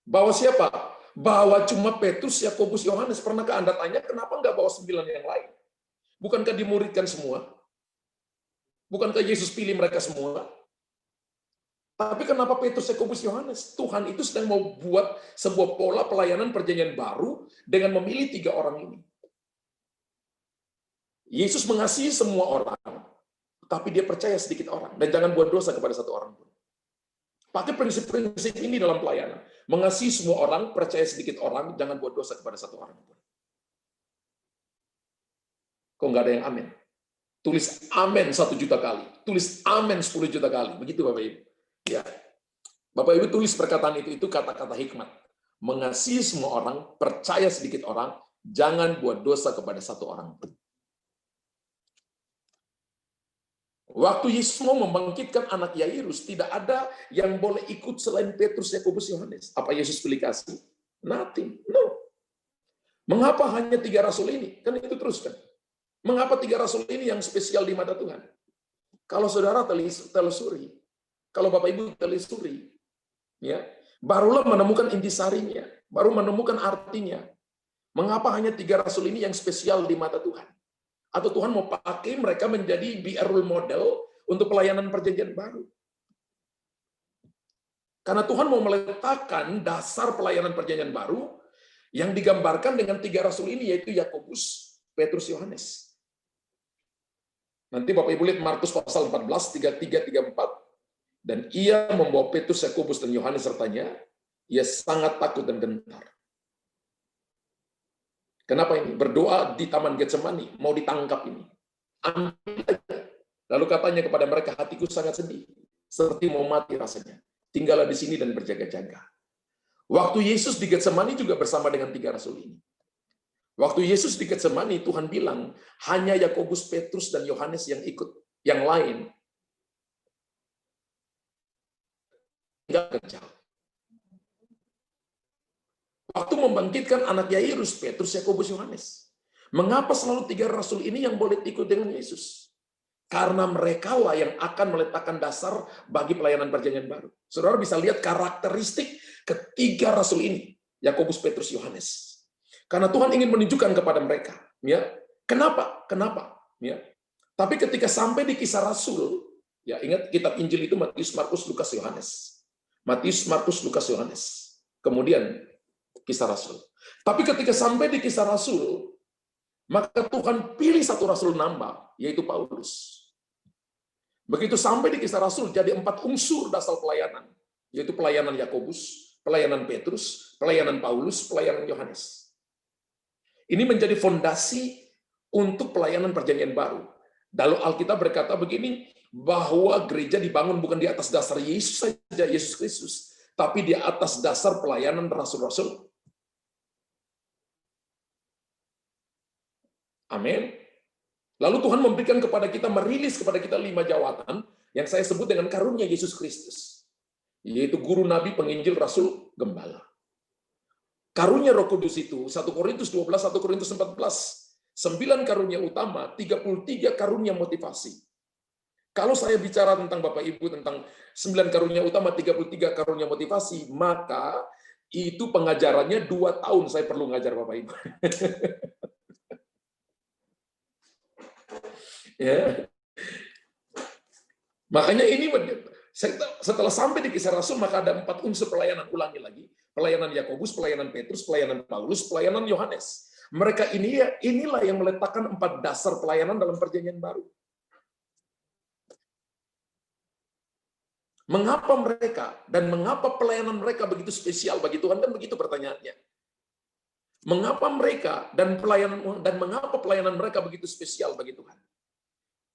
Bawa siapa? Bawa cuma Petrus, Yakobus, Yohanes. Pernahkah Anda tanya kenapa nggak bawa 9 yang lain? Bukankah dimuridkan semua? Bukankah Yesus pilih mereka semua? Tapi kenapa Petrus, Yakobus, Yohanes? Tuhan itu sedang mau buat sebuah pola pelayanan perjanjian baru dengan memilih 3 orang ini. Yesus mengasihi semua orang, tapi dia percaya sedikit orang. Dan jangan buat dosa kepada 1 orang pun. Pakai prinsip-prinsip ini dalam pelayanan. Mengasihi semua orang, percaya sedikit orang, jangan buat dosa kepada 1 orang pun. Kok nggak ada yang amin? Tulis amin 1 juta kali. Tulis amin 10 juta kali. Begitu Bapak Ibu. Ya. Bapak Ibu tulis perkataan itu kata-kata hikmat. Mengasihi semua orang, percaya sedikit orang, jangan buat dosa kepada 1 orang pun. Waktu Yesus mau membangkitkan anak Yairus, tidak ada yang boleh ikut selain Petrus, Yakobus, Yohanes. Apa Yesus pilih kasih? Nothing. No. Mengapa hanya 3 rasul ini? Kan itu terus kan. Mengapa 3 rasul ini yang spesial di mata Tuhan? Kalau saudara telusuri, kalau Bapak Ibu telusuri, ya, barulah menemukan intisarinya, baru menemukan artinya. Mengapa hanya 3 rasul ini yang spesial di mata Tuhan? Atau Tuhan mau pakai mereka menjadi role model untuk pelayanan perjanjian baru? Karena Tuhan mau meletakkan dasar pelayanan perjanjian baru yang digambarkan dengan 3 rasul ini, yaitu Yakobus, Petrus, Yohanes. Nanti Bapak Ibu lihat Markus pasal 14, 33-34. Dan ia membawa Petrus, Yakobus, dan Yohanes sertanya. Ia sangat takut dan gentar. Kenapa ini? Berdoa di Taman Getsemani, mau ditangkap ini. Lalu katanya kepada mereka, hatiku sangat sedih, seperti mau mati rasanya. Tinggallah di sini dan berjaga-jaga. Waktu Yesus di Getsemani juga bersama dengan 3 rasul ini. Waktu Yesus di Getsemani, Tuhan bilang, hanya Yakobus, Petrus, dan Yohanes yang ikut. Yang lain enggak kerja. Waktu membangkitkan anak Yairus, Petrus, Yakobus, Yohanes. Mengapa selalu 3 rasul ini yang boleh ikut dengan Yesus? Karena merekalah yang akan meletakkan dasar bagi pelayanan perjanjian baru. Saudara bisa lihat karakteristik ketiga rasul ini, Yakobus, Petrus, Yohanes. Karena Tuhan ingin menunjukkan kepada mereka, ya. Kenapa? Ya. Tapi ketika sampai di Kisah Rasul, ya ingat kitab Injil itu Matius, Markus, Lukas, Yohanes. Matius, Markus, Lukas, Yohanes. Kemudian Kisah Rasul. Tapi ketika sampai di Kisah Rasul, maka Tuhan pilih 1 rasul nambah, yaitu Paulus. Begitu sampai di Kisah Rasul, jadi 4 unsur dasar pelayanan, yaitu pelayanan Yakobus, pelayanan Petrus, pelayanan Paulus, pelayanan Yohanes. Ini menjadi fondasi untuk pelayanan perjanjian baru. Lalu Alkitab berkata begini, bahwa gereja dibangun bukan di atas dasar Yesus saja, Yesus Kristus, tapi di atas dasar pelayanan rasul-rasul. Amin. Lalu Tuhan memberikan kepada kita, merilis kepada kita 5 jawatan yang saya sebut dengan karunia Yesus Kristus, yaitu guru, nabi, penginjil, rasul, gembala. Karunia Roh Kudus itu 1 Korintus 12, 1 Korintus 14, 9 karunia utama, 33 karunia motivasi. Kalau saya bicara tentang Bapak Ibu tentang 9 karunia utama, 33 karunia motivasi, maka itu pengajarannya 2 tahun saya perlu ngajar Bapak Ibu. Ya. Makanya ini setelah sampai di Kisah Rasul, maka ada 4 unsur pelayanan. Ulangi lagi, pelayanan Yakobus, pelayanan Petrus, pelayanan Paulus, pelayanan Yohanes. Mereka inilah yang meletakkan 4 dasar pelayanan dalam perjanjian baru. Mengapa mereka dan mengapa pelayanan mereka begitu spesial bagi Tuhan? Kan begitu pertanyaannya. Mengapa mereka dan mengapa pelayanan mereka begitu spesial bagi Tuhan?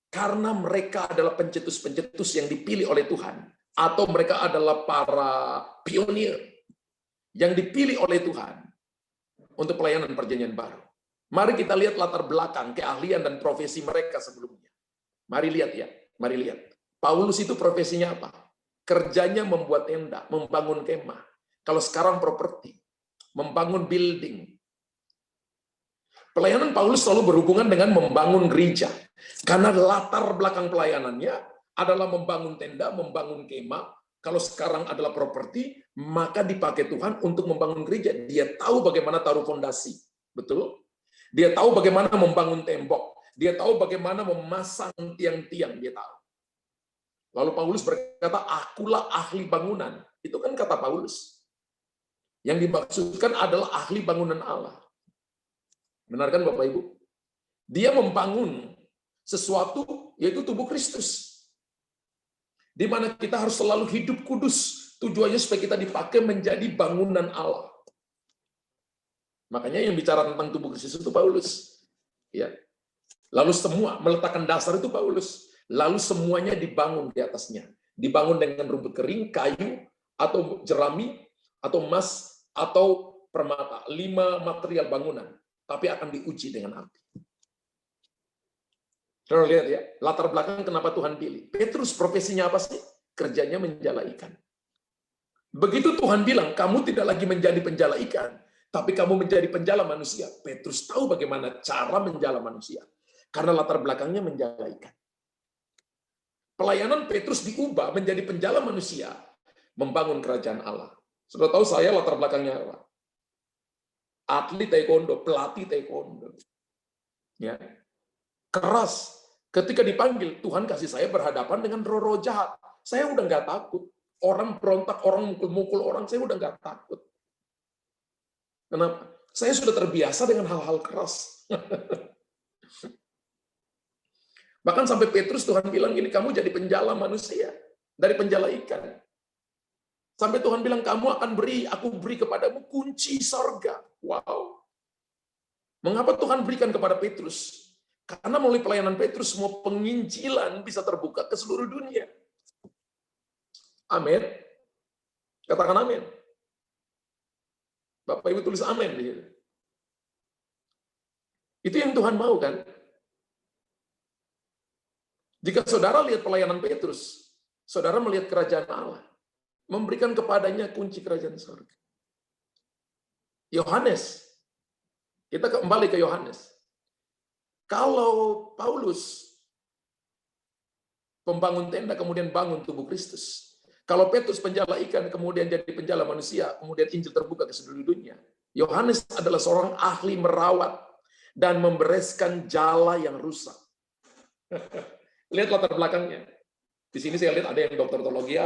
Karena mereka adalah pencetus-pencetus yang dipilih oleh Tuhan, atau mereka adalah para pionir yang dipilih oleh Tuhan untuk pelayanan perjanjian baru. Mari kita lihat latar belakang, keahlian dan profesi mereka sebelumnya. Mari lihat ya, mari lihat. Paulus itu profesinya apa? Kerjanya membuat tenda, membangun kemah. Kalau sekarang properti, membangun building. Pelayanan Paulus selalu berhubungan dengan membangun gereja. Karena latar belakang pelayanannya adalah membangun tenda, membangun kemah. Kalau sekarang adalah properti, maka dipakai Tuhan untuk membangun gereja. Dia tahu bagaimana taruh fondasi. Betul? Dia tahu bagaimana membangun tembok. Dia tahu bagaimana memasang tiang-tiang, dia tahu. Lalu Paulus berkata, akulah ahli bangunan. Itu kan kata Paulus. Yang dimaksudkan adalah ahli bangunan Allah. Benar kan Bapak Ibu? Dia membangun sesuatu, yaitu tubuh Kristus. Di mana kita harus selalu hidup kudus. Tujuannya supaya kita dipakai menjadi bangunan Allah. Makanya yang bicara tentang tubuh Kristus itu Paulus. Ya. Lalu semua meletakkan dasar itu Paulus. Lalu semuanya dibangun di atasnya. Dibangun dengan rumput kering, kayu, atau jerami, atau emas, atau permata. 5 material bangunan. Tapi akan diuji dengan api. Saudara lihat ya, latar belakang kenapa Tuhan pilih. Petrus profesinya apa sih? Kerjanya menjala ikan. Begitu Tuhan bilang, kamu tidak lagi menjadi penjala ikan, tapi kamu menjadi penjala manusia. Petrus tahu bagaimana cara menjala manusia. Karena latar belakangnya menjala ikan. Pelayanan Petrus diubah menjadi penjala manusia, membangun kerajaan Allah. Sudah tahu saya latar belakangnya apa? Atlet taekwondo, pelatih taekwondo. Ya. Keras. Ketika dipanggil, Tuhan kasih saya berhadapan dengan roh-roh jahat. Saya udah nggak takut. Orang berontak, orang mukul-mukul orang, saya udah nggak takut. Kenapa? Saya sudah terbiasa dengan hal-hal keras. Bahkan sampai Petrus Tuhan bilang gini, kamu jadi penjala manusia. Dari penjala ikan. Sampai Tuhan bilang, kamu akan aku beri kepadamu kunci sorga. Wow. Mengapa Tuhan berikan kepada Petrus? Karena melalui pelayanan Petrus, semua penginjilan bisa terbuka ke seluruh dunia. Amin. Katakan amin. Bapak Ibu tulis amin di situ. Itu yang Tuhan mau kan? Jika saudara lihat pelayanan Petrus, saudara melihat kerajaan Allah. Memberikan kepadanya kunci kerajaan surga. Yohanes. Kita kembali ke Yohanes. Kalau Paulus pembangun tenda kemudian bangun tubuh Kristus. Kalau Petrus penjala ikan kemudian jadi penjala manusia, kemudian Injil terbuka ke seluruh dunia. Yohanes adalah seorang ahli merawat dan membereskan jala yang rusak. Lihat latar belakangnya. Di sini saya lihat ada yang dokter teologi,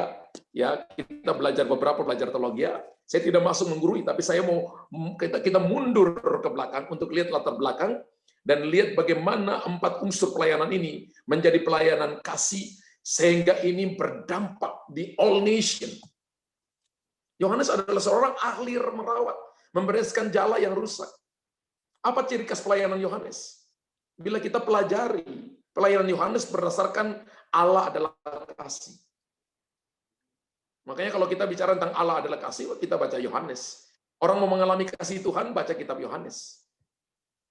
ya kita beberapa belajar teologi. Saya tidak masuk menggurui, tapi saya mau kita mundur ke belakang untuk lihat latar belakang dan lihat bagaimana 4 unsur pelayanan ini menjadi pelayanan kasih sehingga ini berdampak di all nation. Yohanes adalah seorang ahli merawat, membereskan jala yang rusak. Apa ciri khas pelayanan Yohanes? Bila kita pelajari pelayanan Yohanes berdasarkan Allah adalah kasih. Makanya kalau kita bicara tentang Allah adalah kasih, kita baca Yohanes. Orang mau mengalami kasih Tuhan, baca kitab Yohanes.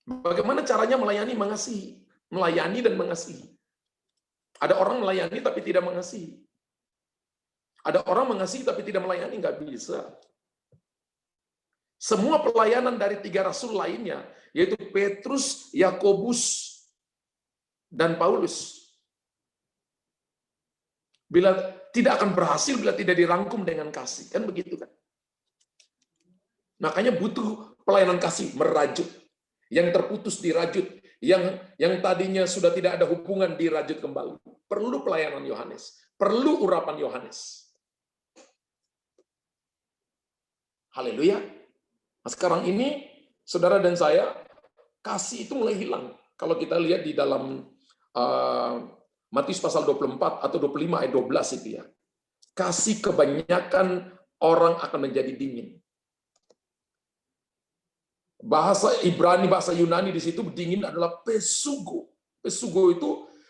Bagaimana caranya melayani, mengasihi. Melayani dan mengasihi. Ada orang melayani tapi tidak mengasihi. Ada orang mengasihi tapi tidak melayani, nggak bisa. Semua pelayanan dari 3 rasul lainnya, yaitu Petrus, Yakobus, dan Paulus, bila tidak akan berhasil bila tidak dirangkum dengan kasih. Kan begitu kan? Makanya butuh pelayanan kasih, merajut. Yang terputus dirajut, yang tadinya sudah tidak ada hubungan dirajut kembali. Perlu pelayanan Yohanes, perlu urapan Yohanes. Haleluya. Nah, sekarang ini, saudara dan saya, kasih itu mulai hilang. Kalau kita lihat di dalam Matius pasal 24 atau 25 ayat 12 itu ya. Kasih kebanyakan orang akan menjadi dingin. Bahasa Ibrani, bahasa Yunani di situ dingin adalah pesugo. Pesugo itu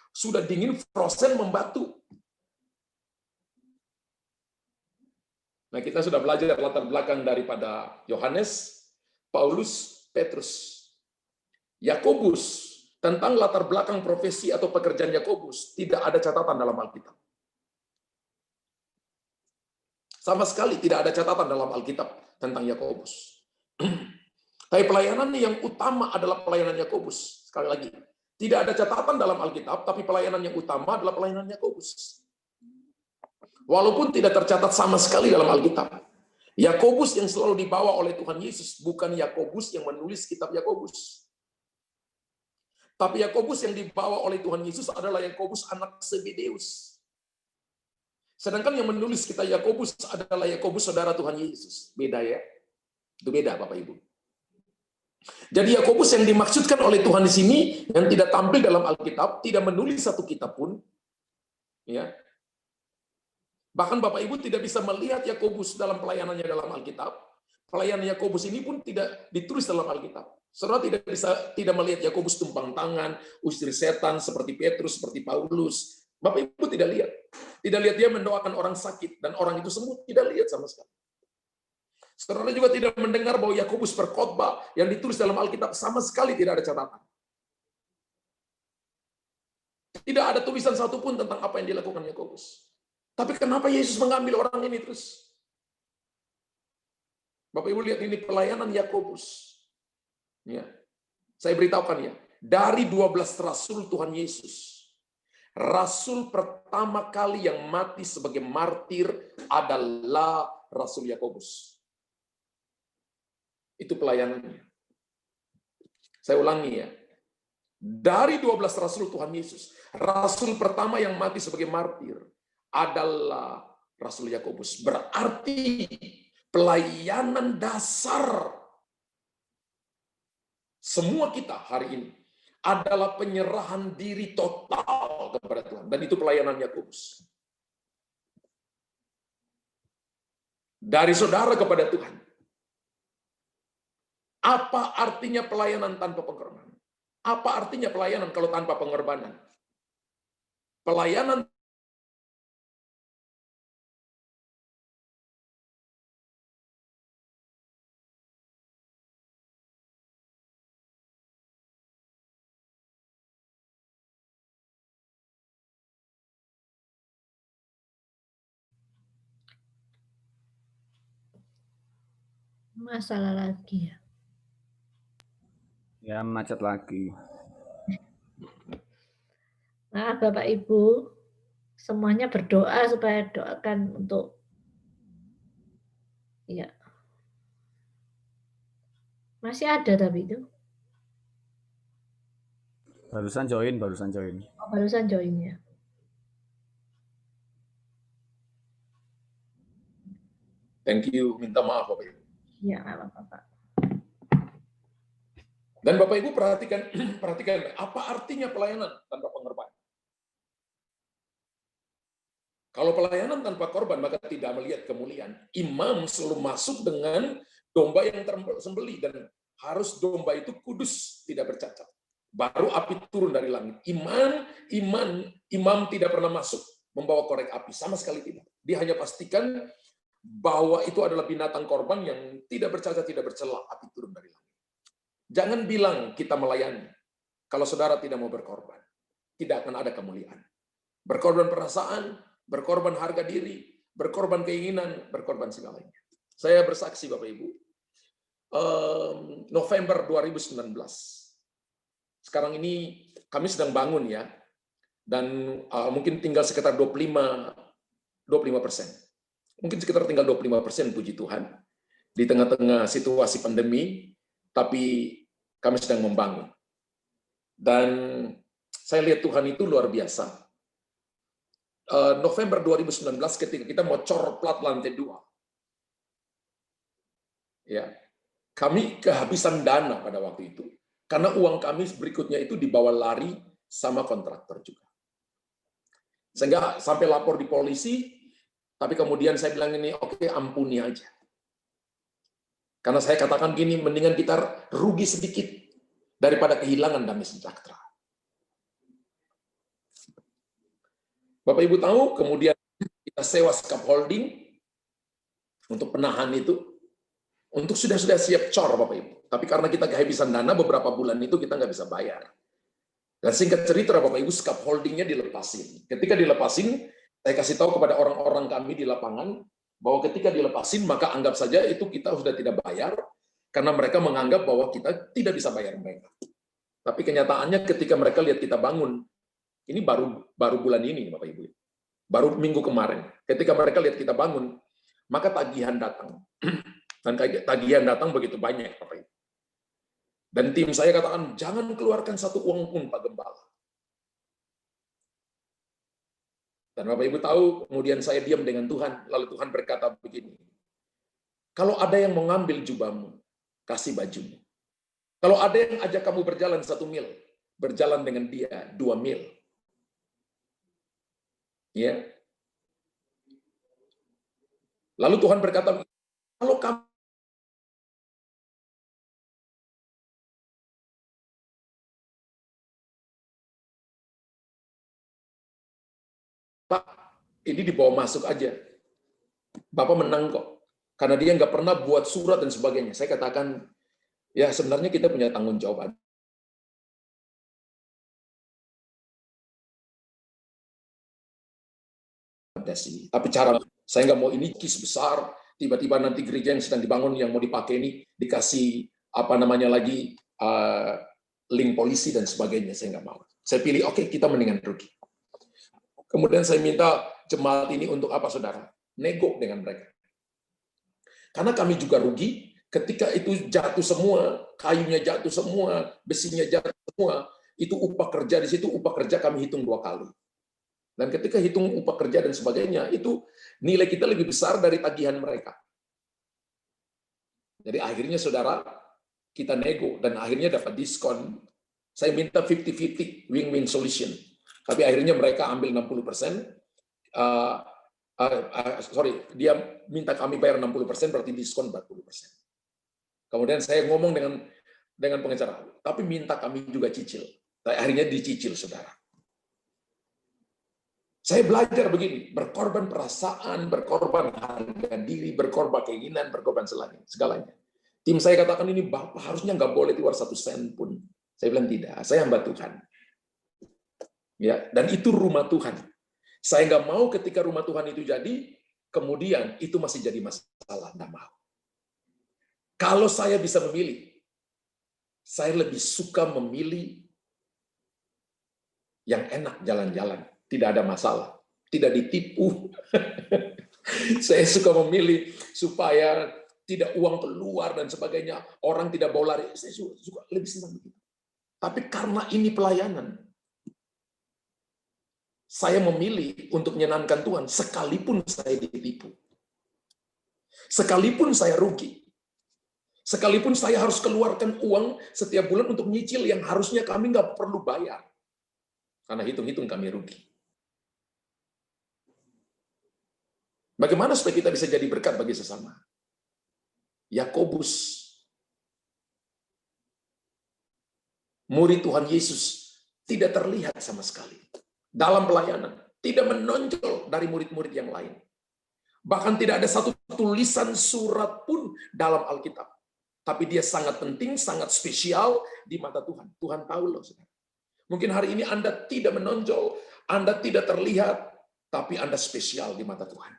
sudah dingin, frozen, membatu. Nah, kita sudah belajar latar belakang daripada Yohanes, Paulus, Petrus. Yakobus, tentang latar belakang profesi atau pekerjaan Yakobus, tidak ada catatan dalam Alkitab. Sama sekali tidak ada catatan dalam Alkitab tentang Yakobus. Tapi pelayanan yang utama adalah pelayanan Yakobus. Sekali lagi, tidak ada catatan dalam Alkitab, tapi pelayanan yang utama adalah pelayanan Yakobus. Walaupun tidak tercatat sama sekali dalam Alkitab. Yakobus yang selalu dibawa oleh Tuhan Yesus, bukan Yakobus yang menulis kitab Yakobus. Tapi Yakobus yang dibawa oleh Tuhan Yesus adalah Yakobus anak Zebedeus. Sedangkan yang menulis kita Yakobus adalah Yakobus saudara Tuhan Yesus. Beda ya? Itu beda Bapak Ibu. Jadi Yakobus yang dimaksudkan oleh Tuhan di sini yang tidak tampil dalam Alkitab, tidak menulis satu kitab pun, ya. Bahkan Bapak Ibu tidak bisa melihat Yakobus dalam pelayanannya dalam Alkitab. Pelayanan Yakobus ini pun tidak ditulis dalam Alkitab. Saudara tidak melihat Yakobus tumpang tangan, usir setan seperti Petrus, seperti Paulus. Bapak Ibu tidak lihat. Tidak lihat dia mendoakan orang sakit dan orang itu sembuh, tidak lihat sama sekali. Saudara juga tidak mendengar bahwa Yakobus berkhotbah yang ditulis dalam Alkitab sama sekali tidak ada catatan. Tidak ada tulisan satupun tentang apa yang dilakukan Yakobus. Tapi kenapa Yesus mengambil orang ini terus? Bapak Ibu lihat ini pelayanan Yakobus. Ya. Saya beritahukan ya, dari 12 rasul Tuhan Yesus, rasul pertama kali yang mati sebagai martir adalah Rasul Yakobus. Itu pelayanannya. Saya ulangi ya. Dari 12 rasul Tuhan Yesus, rasul pertama yang mati sebagai martir adalah Rasul Yakobus. Berarti pelayanan dasar semua kita hari ini adalah penyerahan diri total kepada Tuhan. Dan itu pelayanan Yakobus. Dari saudara kepada Tuhan. Apa artinya pelayanan tanpa pengorbanan? Apa artinya pelayanan kalau tanpa pengorbanan? Pelayanan Masalah lagi ya. Ya, macet lagi. Nah, Bapak Ibu, semuanya berdoa supaya doakan untuk ya. Masih ada tapi itu. Barusan join. Oh, barusan join ya. thank you, minta maaf Bapak Ibu. Ya, nggak apa-apa, Pak. Dan Bapak Ibu perhatikan apa artinya pelayanan tanpa pengorbanan. Kalau pelayanan tanpa korban maka tidak melihat kemuliaan. Imam selalu masuk dengan domba yang tersembelih dan harus domba itu kudus, tidak bercacat. Baru api turun dari langit. Imam tidak pernah masuk membawa korek api, sama sekali tidak. Dia hanya pastikan bahwa itu adalah binatang korban yang tidak bercacat, tidak bercela, api turun dari langit. Jangan bilang kita melayani kalau saudara tidak mau berkorban. Tidak akan ada kemuliaan. Berkorban perasaan, berkorban harga diri, berkorban keinginan, berkorban segalanya. Saya bersaksi Bapak Ibu, November 2019. Sekarang ini kami sedang bangun ya, dan mungkin tinggal sekitar 25%. Mungkin sekitar tinggal 25%, puji Tuhan. Di tengah-tengah situasi pandemi, tapi kami sedang membangun. Dan saya lihat Tuhan itu luar biasa. November 2019 ketika kita mau cor plat lantai 2. Ya. Kami kehabisan dana pada waktu itu. Karena uang kami berikutnya itu dibawa lari sama kontraktor juga. Sehingga sampai lapor di polisi, tapi kemudian saya bilang ini, oke, ampuni aja. Karena saya katakan gini, mendingan kita rugi sedikit daripada kehilangan damai sejahtera. Bapak Ibu tahu, kemudian kita sewa scaffolding untuk penahan itu, untuk sudah siap cor Bapak Ibu. Tapi karena kita kehabisan dana, beberapa bulan itu kita nggak bisa bayar. Dan singkat cerita Bapak Ibu, scaffoldingnya dilepasin. Ketika dilepasin, saya kasih tahu kepada orang-orang kami di lapangan, bahwa ketika dilepasin, maka anggap saja itu kita sudah tidak bayar, karena mereka menganggap bahwa kita tidak bisa bayar mereka. Tapi kenyataannya ketika mereka lihat kita bangun, ini baru bulan ini Bapak Ibu, baru minggu kemarin, ketika mereka lihat kita bangun, maka tagihan datang. Dan tagihan datang begitu banyak Bapak Ibu. Dan tim saya katakan, jangan keluarkan satu uang pun, Pak Gembala. Dan Bapak Ibu tahu, kemudian saya diam dengan Tuhan, lalu Tuhan berkata begini, kalau ada yang mau ngambil jubahmu, kasih bajumu. Kalau ada yang ajak kamu berjalan 1 mil, berjalan dengan dia 2 mil. Ya. Lalu Tuhan berkata, kalau kamu Pak, ini dibawa masuk aja. Bapak menang kok. Karena dia nggak pernah buat surat dan sebagainya. Saya katakan, ya sebenarnya kita punya tanggung jawab. Ada sih. Tapi cara, saya nggak mau ini kis besar, tiba-tiba nanti gereja yang sedang dibangun, yang mau dipakai ini, dikasih lagi, link polisi dan sebagainya. Saya nggak mau. Saya pilih, oke, kita mendingan rugi. Kemudian saya minta jemaat ini untuk apa, saudara? Nego dengan mereka. Karena kami juga rugi ketika itu jatuh semua, kayunya jatuh semua, besinya jatuh semua, itu upah kerja di situ, upah kerja kami hitung 2 kali. Dan ketika hitung upah kerja dan sebagainya, itu nilai kita lebih besar dari tagihan mereka. Jadi akhirnya saudara, kita nego dan akhirnya dapat diskon. Saya minta 50-50 win-win solution. Tapi akhirnya mereka ambil 60%. Dia minta kami bayar 60%, berarti diskon 40%. Kemudian saya ngomong dengan pengacara, tapi minta kami juga cicil. Akhirnya dicicil, saudara. Saya belajar begini, berkorban perasaan, berkorban harga diri, berkorban keinginan, berkorban segalanya. Tim saya katakan ini, Bapak harusnya nggak boleh keluar 1 sen pun. Saya bilang tidak, saya hamba Tuhan. Ya, dan itu rumah Tuhan. Saya nggak mau ketika rumah Tuhan itu jadi, kemudian itu masih jadi masalah. Nggak mau. Kalau saya bisa memilih, saya lebih suka memilih yang enak jalan-jalan. Tidak ada masalah. Tidak ditipu. Saya suka memilih supaya tidak uang keluar dan sebagainya. Orang tidak bawa lari. Saya suka lebih senang begitu. Tapi karena ini pelayanan, saya memilih untuk menyenangkan Tuhan sekalipun saya ditipu. Sekalipun saya rugi. Sekalipun saya harus keluarkan uang setiap bulan untuk nyicil yang harusnya kami nggak perlu bayar. Karena hitung-hitung kami rugi. Bagaimana supaya kita bisa jadi berkat bagi sesama? Yakobus, murid Tuhan Yesus, tidak terlihat sama sekali dalam pelayanan, tidak menonjol dari murid-murid yang lain. Bahkan tidak ada satu tulisan surat pun dalam Alkitab. Tapi dia sangat penting, sangat spesial di mata Tuhan. Tuhan tahu loh, saudara. Mungkin hari ini Anda tidak menonjol, Anda tidak terlihat, tapi Anda spesial di mata Tuhan.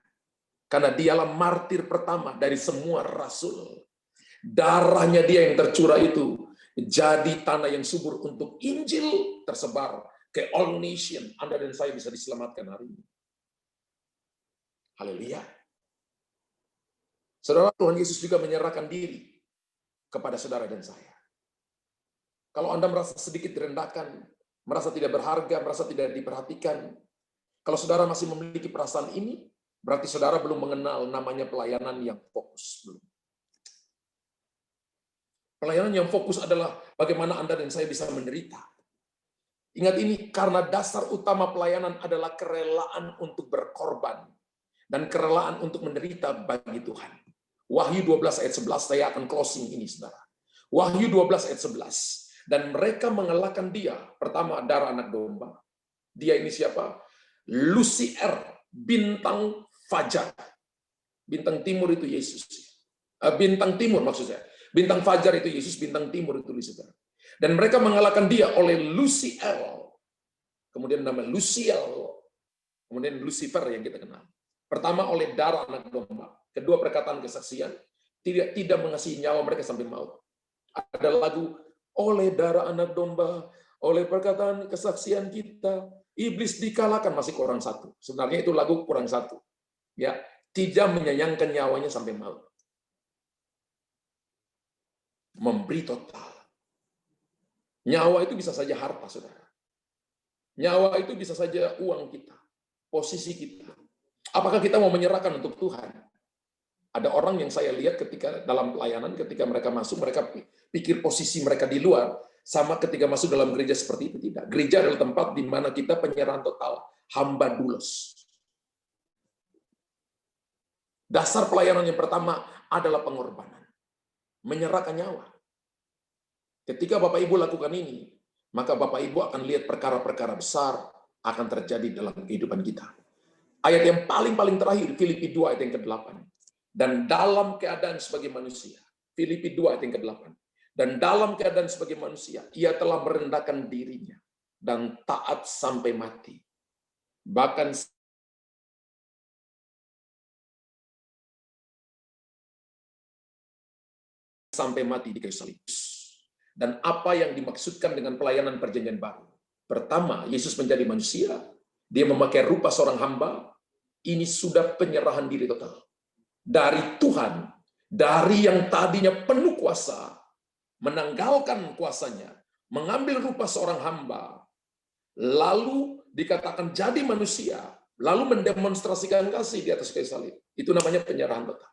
Karena dialah martir pertama dari semua rasul. Darahnya dia yang tercurah itu jadi tanah yang subur untuk Injil tersebar ke all nation. Anda dan saya bisa diselamatkan hari ini. Haleluya. Saudara, Tuhan Yesus juga menyerahkan diri kepada saudara dan saya. Kalau Anda merasa sedikit direndahkan, merasa tidak berharga, merasa tidak diperhatikan, kalau saudara masih memiliki perasaan ini, berarti saudara belum mengenal namanya pelayanan yang fokus. Belum. Pelayanan yang fokus adalah bagaimana Anda dan saya bisa menderita. Ingat ini, karena dasar utama pelayanan adalah kerelaan untuk berkorban dan kerelaan untuk menderita bagi Tuhan. Wahyu 12 ayat 11, saya akan closing ini, saudara. Wahyu 12 ayat 11. Dan mereka mengalahkan dia. Pertama, darah anak domba. Dia ini siapa? Lucifer, bintang fajar. Bintang timur itu Yesus. Bintang timur maksud saya. Bintang fajar itu Yesus, bintang timur itu Lucifer. Dan mereka mengalahkan dia oleh Lucifer. Kemudian nama Luciel. Kemudian Lucifer yang kita kenal. Pertama oleh darah anak domba. Kedua perkataan kesaksian. Tidak mengasihi nyawa mereka sampai maut. Ada lagu, oleh darah anak domba, oleh perkataan kesaksian kita, iblis dikalahkan, masih kurang satu. Sebenarnya itu lagu kurang satu. Ya, tidak menyayangkan nyawanya sampai maut. Memberi total. Nyawa itu bisa saja harta, saudara. Nyawa itu bisa saja uang kita, posisi kita. Apakah kita mau menyerahkan untuk Tuhan? Ada orang yang saya lihat ketika dalam pelayanan, ketika mereka masuk, mereka pikir posisi mereka di luar, sama ketika masuk dalam gereja seperti itu. Tidak. Gereja adalah tempat di mana kita penyerahan total, hamba doulos. Dasar pelayanan yang pertama adalah pengorbanan. Menyerahkan nyawa. Ketika Bapak Ibu lakukan ini, maka Bapak Ibu akan lihat perkara-perkara besar akan terjadi dalam kehidupan kita. Ayat yang paling terakhir, Filipi 2 ayat yang ke-8. Dan dalam keadaan sebagai manusia, Filipi 2 ayat yang ke-8. Dan dalam keadaan sebagai manusia, ia telah merendahkan dirinya dan taat sampai mati. Bahkan sampai mati di kayu salib. Dan apa yang dimaksudkan dengan pelayanan perjanjian baru? Pertama, Yesus menjadi manusia, dia memakai rupa seorang hamba, ini sudah penyerahan diri total. Dari Tuhan, dari yang tadinya penuh kuasa, menanggalkan kuasanya, mengambil rupa seorang hamba, lalu dikatakan jadi manusia, lalu mendemonstrasikan kasih di atas kayu salib. Itu namanya penyerahan total.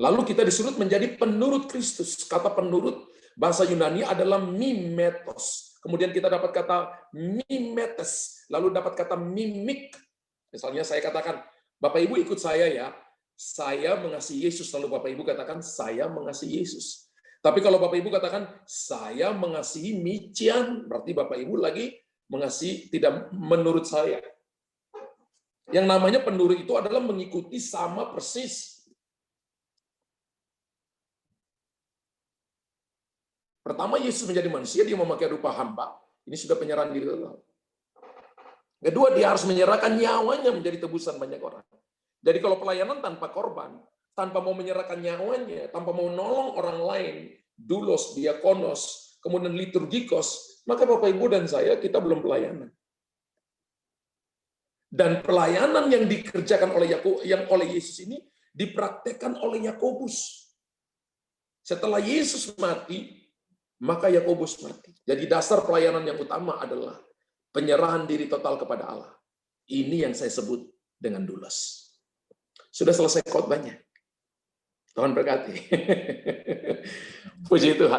Lalu kita disuruh menjadi penurut Kristus. Kata penurut, bahasa Yunani adalah mimetos. Kemudian kita dapat kata mimetes, lalu dapat kata mimik. Misalnya saya katakan, Bapak Ibu ikut saya ya, saya mengasihi Yesus. Lalu Bapak Ibu katakan, saya mengasihi Yesus. Tapi kalau Bapak Ibu katakan, saya mengasihi Mician, berarti Bapak Ibu lagi mengasihi tidak menurut saya. Yang namanya penurut itu adalah mengikuti sama persis. Pertama, Yesus menjadi manusia, dia memakai rupa hamba. Ini sudah penyerahan diri total. Kedua, dia harus menyerahkan nyawanya menjadi tebusan banyak orang. Jadi kalau pelayanan tanpa korban, tanpa mau menyerahkan nyawanya, tanpa mau nolong orang lain, doulos, diakonos, kemudian liturgikos, maka Bapak Ibu dan saya, kita belum pelayanan. Dan pelayanan yang dikerjakan oleh Yesus ini dipraktekkan oleh Yakobus. Setelah Yesus mati, maka Yakobus mati. Jadi dasar pelayanan yang utama adalah penyerahan diri total kepada Allah. Ini yang saya sebut dengan doulos. Sudah selesai khotbahnya. Tuhan berkati. Puji Tuhan.